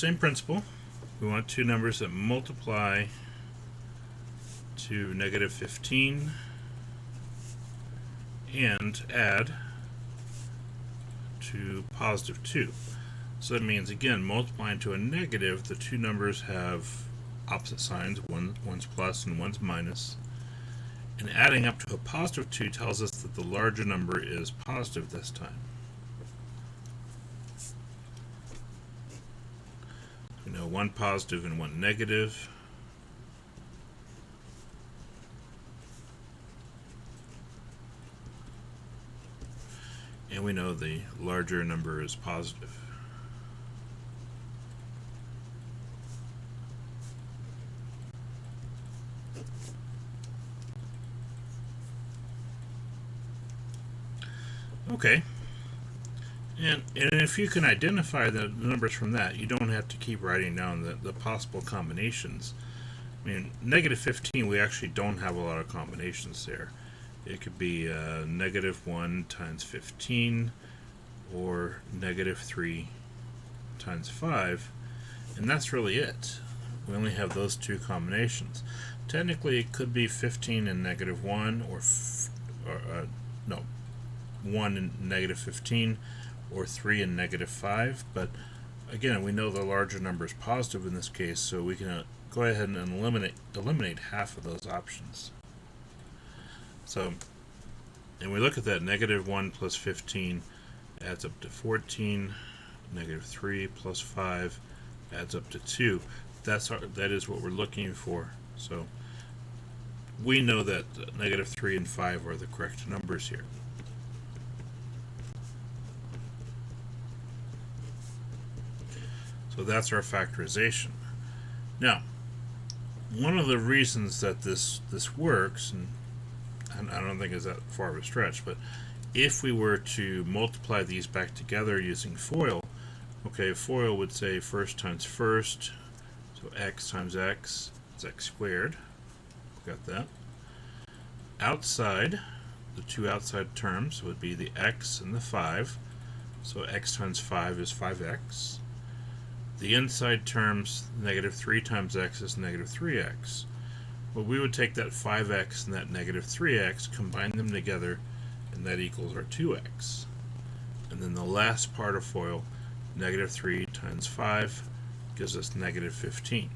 [SPEAKER 1] same principle. We want two numbers that multiply to negative 15 and add to positive 2. So that means, again, multiplying to a negative, the two numbers have opposite signs. One's plus and one's minus. And adding up to a positive 2 tells us that the larger number is positive this time. We know one positive and one negative. And we know the larger number is positive. Okay, and if you can identify the numbers from that, you don't have to keep writing down the possible combinations. I mean, negative 15, we actually don't have a lot of combinations there. It could be negative 1 times 15, or negative 3 times 5, and that's really it. We only have those two combinations. Technically, it could be 15 and negative 1, or no, 1 and negative 15, or 3 and negative 5, but again, we know the larger number is positive in this case, so we can go ahead and eliminate half of those options. So, and we look at that, negative 1 plus 15 adds up to 14, negative 3 plus 5 adds up to 2. That is what we're looking for. So we know that negative 3 and 5 are the correct numbers here. So that's our factorization. Now, one of the reasons that this works, and I don't think it's that far of a stretch, but if we were to multiply these back together using FOIL, okay, FOIL would say first times first, so x times x is x squared. Got that. Outside, the two outside terms would be the x and the 5, so x times 5 is 5x. The inside terms, negative 3 times x is negative 3x. Well, we would take that 5x and that negative 3x, combine them together, and that equals our 2x. And then the last part of FOIL, negative 3 times 5, gives us negative 15.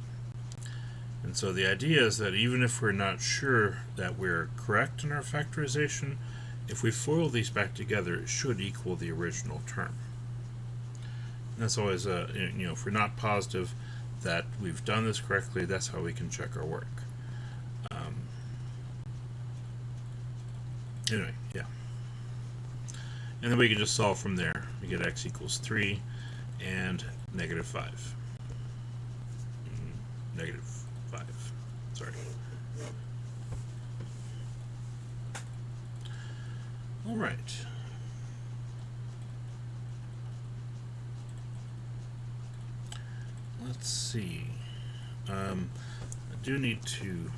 [SPEAKER 1] And so the idea is that even if we're not sure that we're correct in our factorization, if we FOIL these back together, it should equal the original term. That's always if we're not positive that we've done this correctly, that's how we can check our work. Anyway, yeah. And then we can just solve from there. We get x equals 3 and negative 5. Negative 5. Sorry. All right. Let's see. I do need to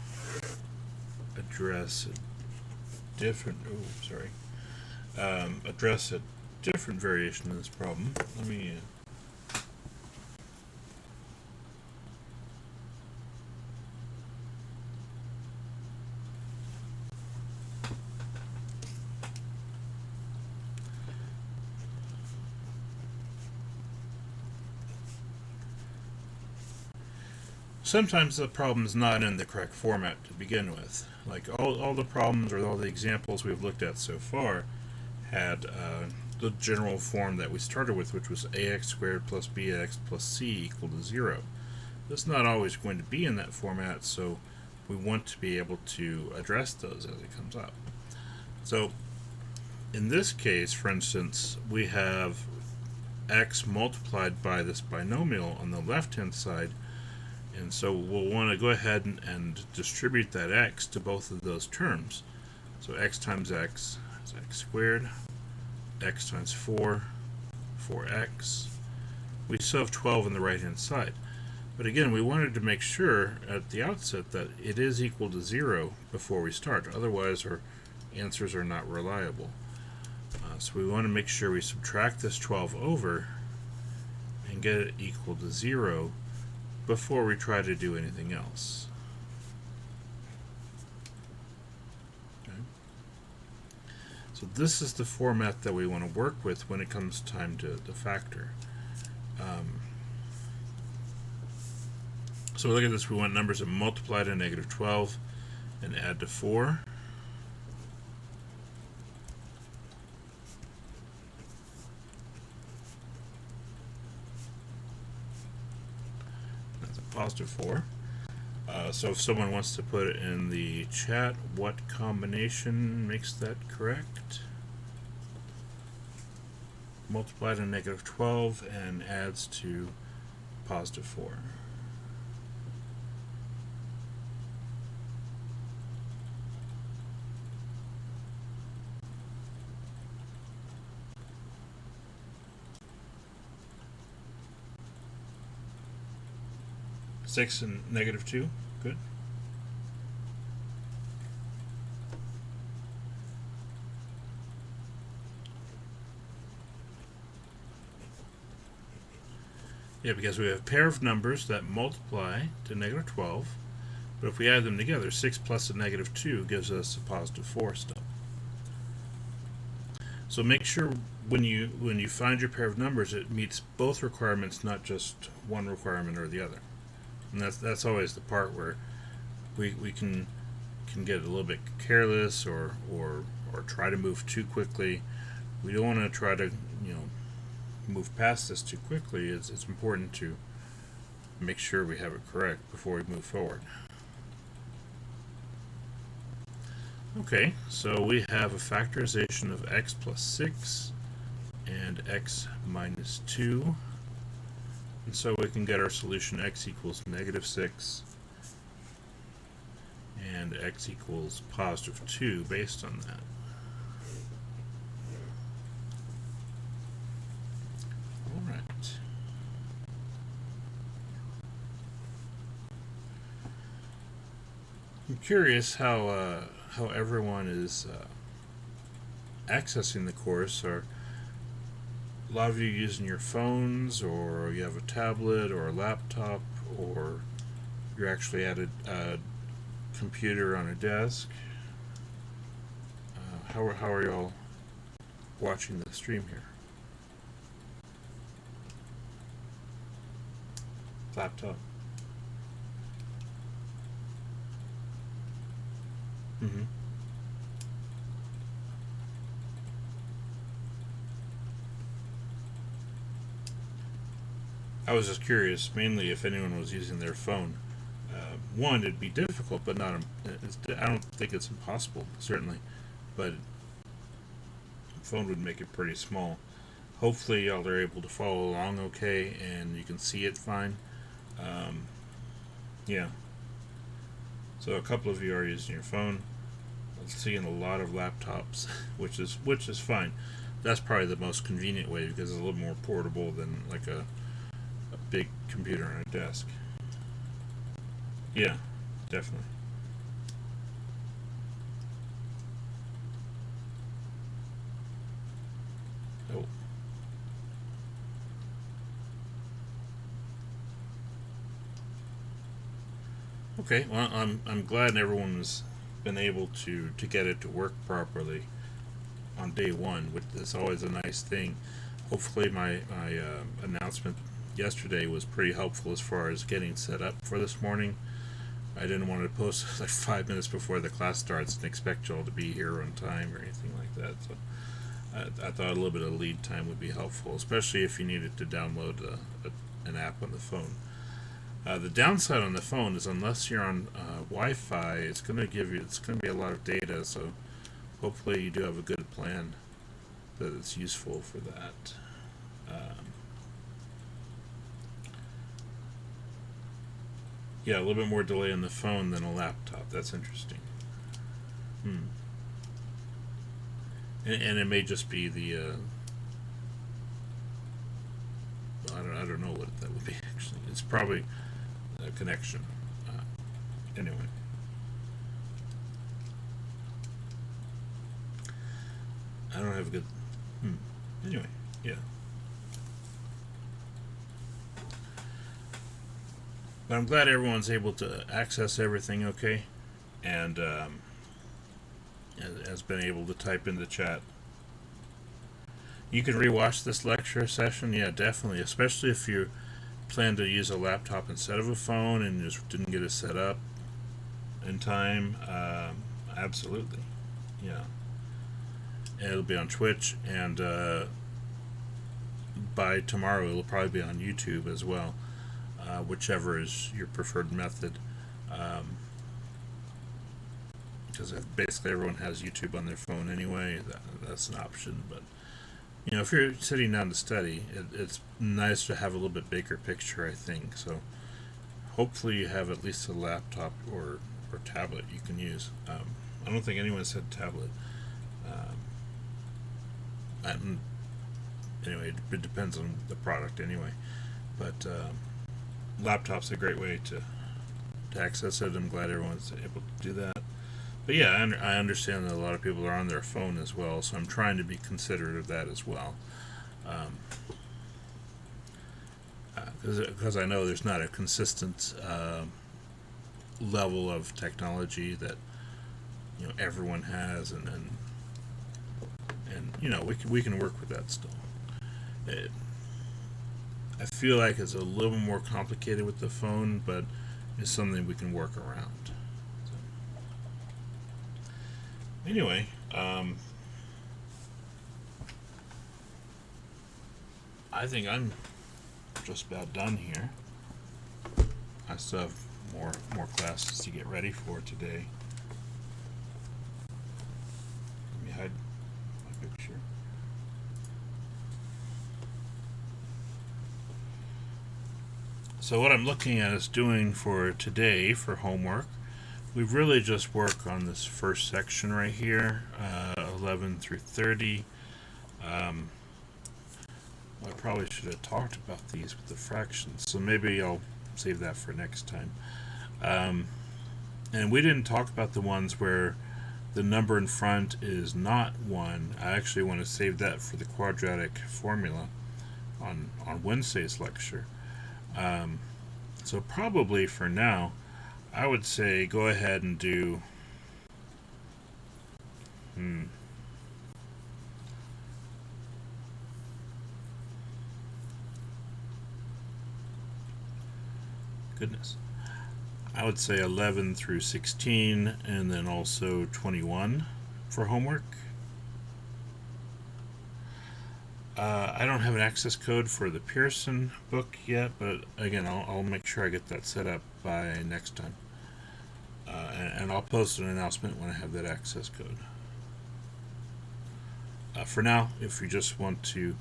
[SPEAKER 1] address a different. Address a different variation of this problem. Let me. Sometimes the problem is not in the correct format to begin with. Like all the problems or all the examples we've looked at so far had the general form that we started with, which was ax squared plus bx plus c equal to 0. It's not always going to be in that format, so we want to be able to address those as it comes up. So in this case, for instance, we have x multiplied by this binomial on the left-hand side, and so we'll want to go ahead and distribute that x to both of those terms. So x times x is x squared, x times 4, 4x. We still have 12 on the right-hand side. But again, we wanted to make sure at the outset that it is equal to 0 before we start. Otherwise, our answers are not reliable. So we want to make sure we subtract this 12 over, and get it equal to 0 before we try to do anything else. Okay. So this is the format that we want to work with when it comes time to factor. So look at this. We want numbers that multiply to negative 12 and add to 4. That's a positive 4. So if someone wants to put it in the chat, what combination makes that correct? Multiply to negative 12 and adds to positive 4. Six and negative 2. Good. Yeah, because we have a pair of numbers that multiply to negative 12, but if we add them together, 6 plus a negative 2 gives us a positive 4 still. So make sure when you find your pair of numbers, it meets both requirements, not just one requirement or the other. And that's always the part where we can get a little bit careless or try to move too quickly. We don't want to try to move past this too quickly. It's important to make sure we have it correct before we move forward. Okay, so we have a factorization of x plus 6 and x minus 2. And so we can get our solution x equals negative 6 and x equals positive 2 based on that. All right. I'm curious how everyone is accessing the course. Or a lot of you using your phones, or you have a tablet or a laptop, or you're actually at a computer on a desk. How are y'all watching the stream here? Laptop. Mm-hmm. I was just curious, mainly if anyone was using their phone. One, it'd be difficult, but not. I don't think it's impossible, certainly, but the phone would make it pretty small. Hopefully, y'all are able to follow along okay, and you can see it fine. Yeah. So a couple of you are using your phone. I'm seeing a lot of laptops, which is fine. That's probably the most convenient way because it's a little more portable than like a big computer on a desk. Yeah, definitely. Oh. Okay, well, I'm glad everyone's been able to get it to work properly on day one, which is always a nice thing. Hopefully my announcement yesterday was pretty helpful as far as getting set up for this morning. I didn't want to post like 5 minutes before the class starts and expect y'all to be here on time or anything like that. So I thought a little bit of lead time would be helpful, especially if you needed to download an app on the phone. The downside on the phone is unless you're on Wi-Fi, it's going to be a lot of data. So hopefully you do have a good plan that is useful for that. Yeah, a little bit more delay on the phone than a laptop. That's interesting. And it may just be the I don't know what that would be actually. It's probably a connection. Anyway. I don't have a good. Anyway, yeah. But I'm glad everyone's able to access everything okay, and has been able to type in the chat. You can rewatch this lecture session, yeah, definitely, especially if you plan to use a laptop instead of a phone and just didn't get it set up in time. Absolutely, yeah. And it'll be on Twitch, and by tomorrow it'll probably be on YouTube as well, whichever is your preferred method. Because basically everyone has YouTube on their phone anyway. That's an option, but if you're sitting down to study, it's nice to have a little bit bigger picture, I think. So hopefully you have at least a laptop or tablet you can use. I don't think anyone said tablet. Anyway, it depends on the product anyway. But laptop's a great way to access it. I'm glad everyone's able to do that. But yeah, I understand that a lot of people are on their phone as well, so I'm trying to be considerate of that as well. Because I know there's not a consistent level of technology that everyone has, and we can work with that still. I feel like it's a little more complicated with the phone, but it's something we can work around. Anyway, I think I'm just about done here. I still have more classes to get ready for today. Let me hide my picture. So what I'm looking at is doing for today for homework. We really just work on this first section right here, 11 through 30. I probably should have talked about these with the fractions, so maybe I'll save that for next time. And we didn't talk about the ones where the number in front is not 1. I actually want to save that for the quadratic formula on Wednesday's lecture. So probably for now, I would say go ahead and do goodness. I would say 11 through 16 and then also 21 for homework. I don't have an access code for the Pearson book yet, but again, I'll make sure I get that set up by next time. And I'll post an announcement when I have that access code. For now, if you just want to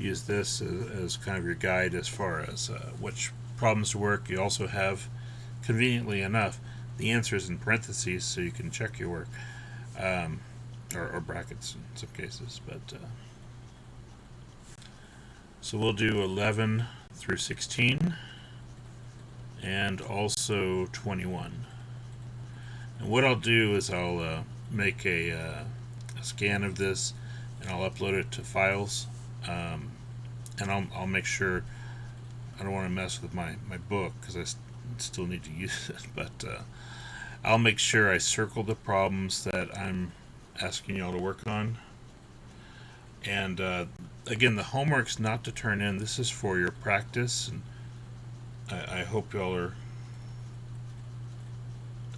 [SPEAKER 1] use this as kind of your guide as far as which problems to work, you also have, conveniently enough, the answers in parentheses so you can check your work, or brackets in some cases. But so we'll do 11 through 16 and also 21. And what I'll do is I'll make a scan of this and I'll upload it to files, and I'll make sure I don't want to mess with my book because I still need to use it, but I'll make sure I circle the problems that I'm asking y'all to work on. And again, the homework's not to turn in. This is for your practice, and I hope y'all are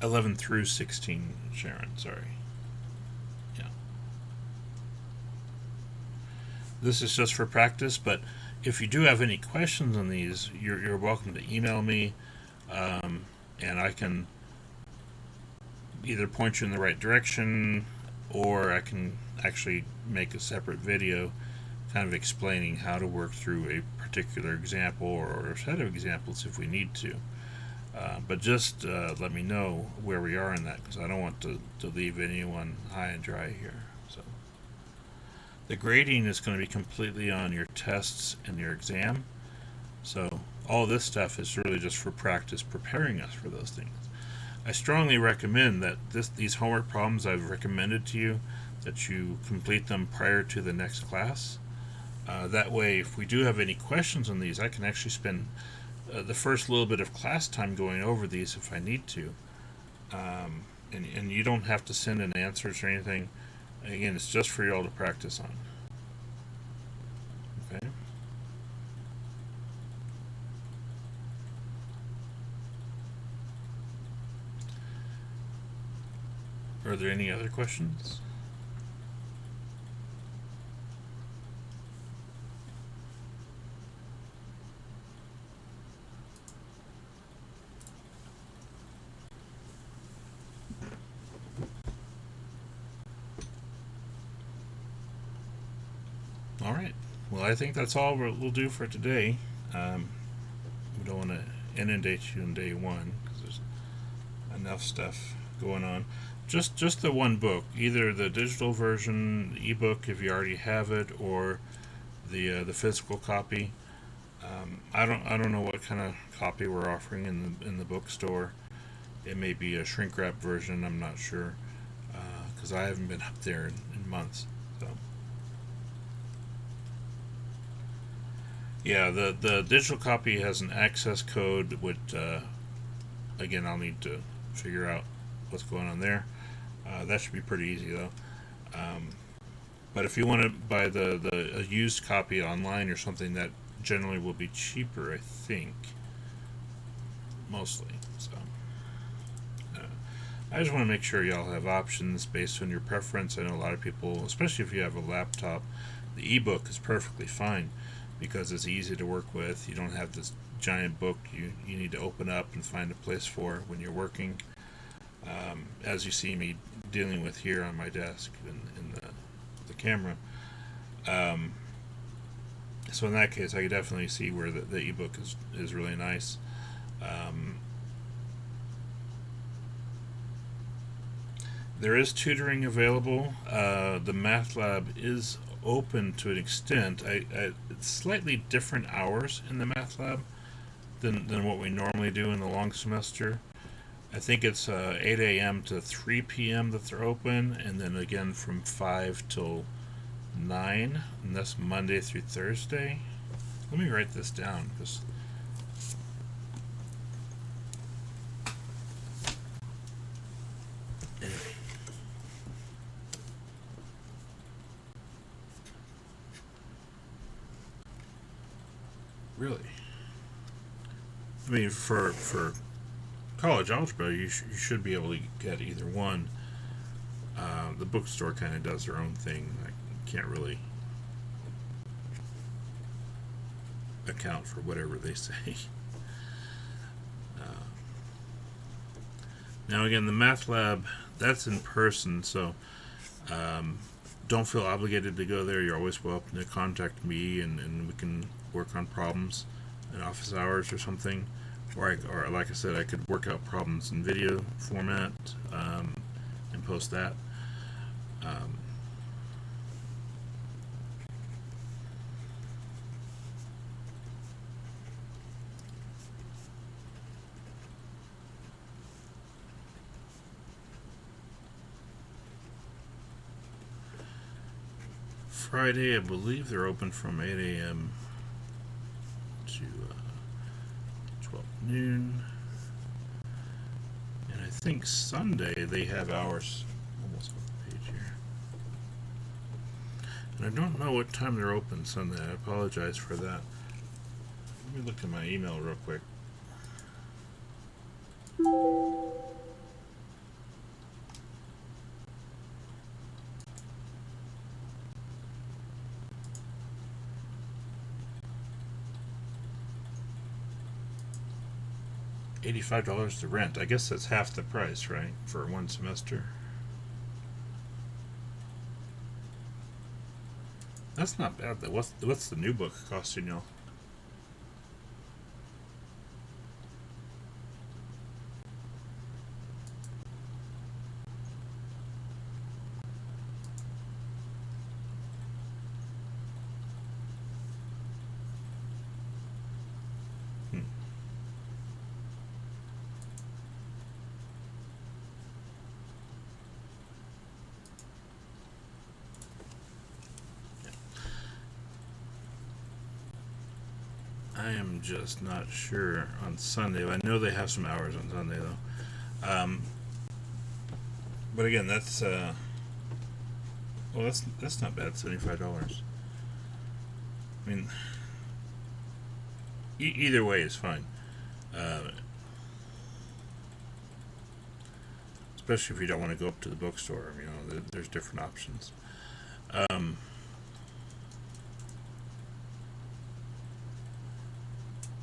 [SPEAKER 1] 11 through 16, Sharon, sorry. Yeah. This is just for practice, but if you do have any questions on these, you're welcome to email me, and I can either point you in the right direction, or I can actually make a separate video kind of explaining how to work through a particular example or a set of examples if we need to. But just let me know where we are in that, because I don't want to leave anyone high and dry here. So the grading is going to be completely on your tests and your exam. So all this stuff is really just for practice, preparing us for those things. I strongly recommend that these homework problems I've recommended to you, that you complete them prior to the next class. That way, if we do have any questions on these, I can actually spend the first little bit of class time going over these if I need to. And you don't have to send in answers or anything. Again, it's just for y'all to practice on. Okay. Are there any other questions? All right. Well, I think that's all we'll do for today. We don't want to inundate you in day one because there's enough stuff going on. Just the one book, either the digital version, the ebook if you already have it, or the physical copy. I don't know what kind of copy we're offering in the bookstore. It may be a shrink wrap version. I'm not sure because I haven't been up there in months. So yeah, the digital copy has an access code, which again I'll need to figure out what's going on there. That should be pretty easy though. But if you want to buy a used copy online or something, that generally will be cheaper, I think, mostly. So I just want to make sure y'all have options based on your preference. I know a lot of people, especially if you have a laptop, the ebook is perfectly fine because it's easy to work with. You don't have this giant book you need to open up and find a place for when you're working. As you see me dealing with here on my desk in the camera. So in that case, I could definitely see where the ebook is really nice. There is tutoring available. The math lab is open to an extent. It's slightly different hours in the math lab than what we normally do in the long semester. I think it's 8 a.m. to 3 p.m. that they're open, and then again from 5 till 9, and that's Monday through Thursday. Let me write this down because really, I mean, for college algebra, you should be able to get either one. The bookstore kind of does their own thing. I can't really account for whatever they say. Now again, the math lab, that's in person, so don't feel obligated to go there. You're always welcome to contact me, and we can work on problems in office hours or something. Or like I said, I could work out problems in video format and post that. Friday, I believe they're open from 8 a.m. to 12 noon. And I think Sunday they have hours. Almost on the page here. And I don't know what time they're open Sunday. I apologize for that. Let me look at my email real quick. $85 to rent. I guess that's half the price, right, for one semester? That's not bad. Though. What's the new book costing y'all? I am just not sure on Sunday. I know they have some hours on Sunday though. But again, that's well, that's not bad. $75. I mean, either way is fine. Especially if you don't want to go up to the bookstore. You know, there's different options.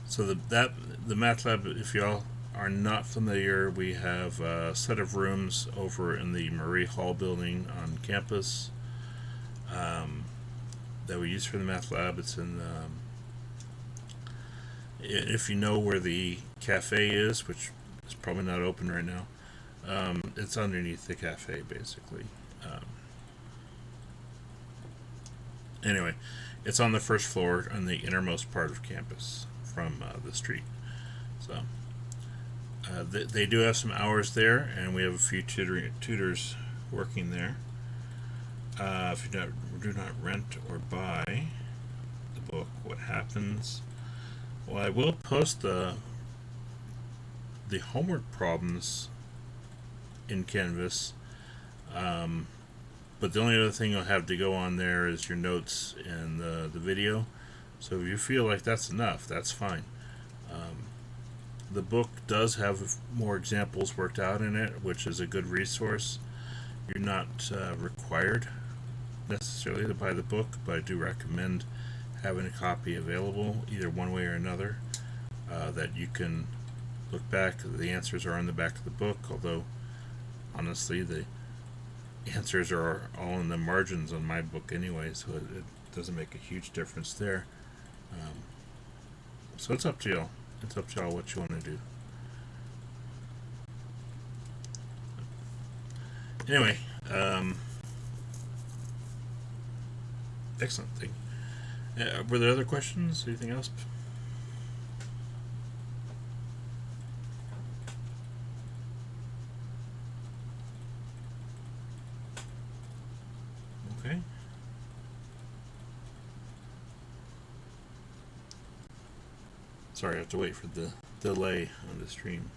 [SPEAKER 1] So the math lab, if y'all are not familiar, we have a set of rooms over in the Murray Hall building on campus that we use for the math lab. It's in if you know where the cafe is, which is probably not open right now. It's underneath the cafe, basically. Anyway, it's on the first floor on the innermost part of campus from the street. So they do have some hours there, and we have a few tutors working there. If you do not rent or buy the book, what happens? Well, I will post the homework problems in Canvas, but the only other thing you'll have to go on there is your notes and the video. So if you feel like that's enough, that's fine. The book does have more examples worked out in it, which is a good resource. You're not required necessarily to buy the book, but I do recommend having a copy available, either one way or another, that you can look back. The answers are on the back of the book, although honestly the answers are all in the margins on my book anyway, so it doesn't make a huge difference there. So it's up to y'all. It's up to y'all what you want to do. Anyway, excellent thing. Were there other questions? Anything else? Okay. Sorry, I have to wait for the delay on the stream.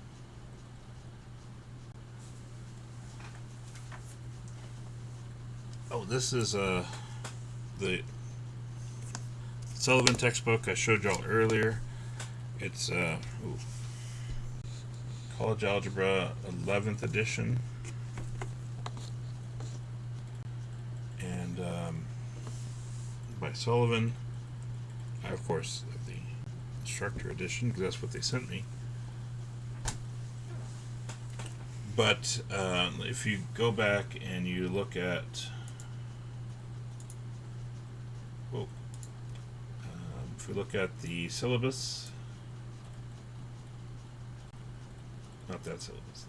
[SPEAKER 1] Oh, this is the Sullivan textbook I showed y'all earlier. It's College Algebra 11th edition, and by Sullivan. I, of course, have the instructor edition because that's what they sent me. But if you go back and you look at if we look at the syllabus, not that syllabus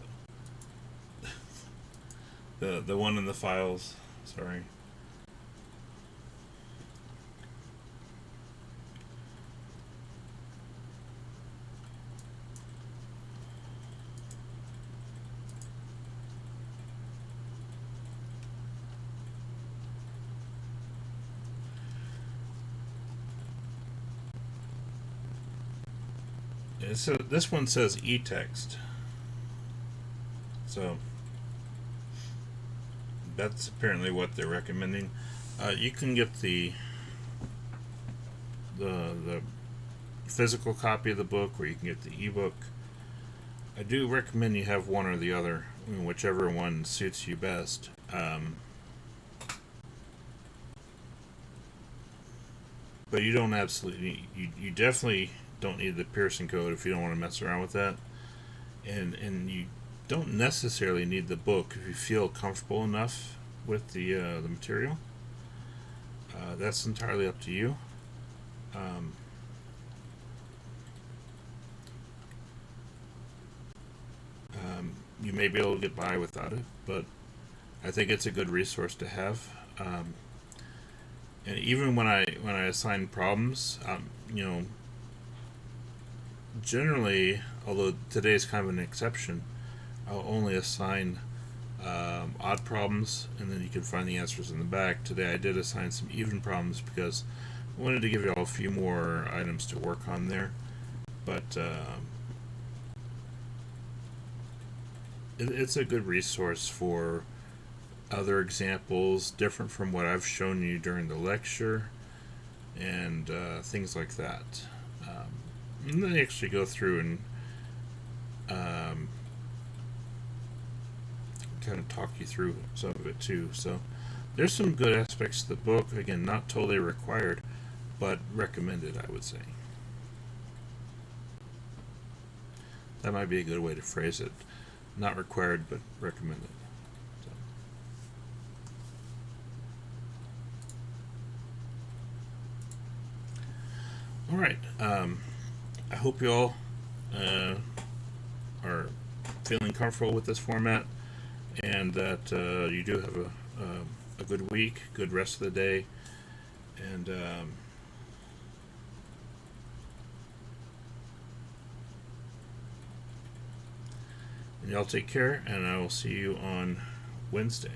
[SPEAKER 1] though, the one in the files, sorry. So this one says e-text, so that's apparently what they're recommending. You can get the physical copy of the book, or you can get the ebook. I do recommend you have one or the other, whichever one suits you best. But you don't absolutely, you definitely don't need the Pearson code if you don't want to mess around with that, and you don't necessarily need the book if you feel comfortable enough with the material. That's entirely up to you. You may be able to get by without it, but I think it's a good resource to have. And even when I assign problems, generally, although today's kind of an exception, I'll only assign odd problems, and then you can find the answers in the back. Today I did assign some even problems because wanted to give you all a few more items to work on there, but it's a good resource for other examples different from what I've shown you during the lecture, and things like that. And then they actually go through and kind of talk you through some of it too. So there's some good aspects to the book. Again, not totally required, but recommended, I would say. That might be a good way to phrase it. Not required, but recommended. All right. I hope you all are feeling comfortable with this format, and that you do have a good week, good rest of the day, and y'all take care, and I will see you on Wednesday.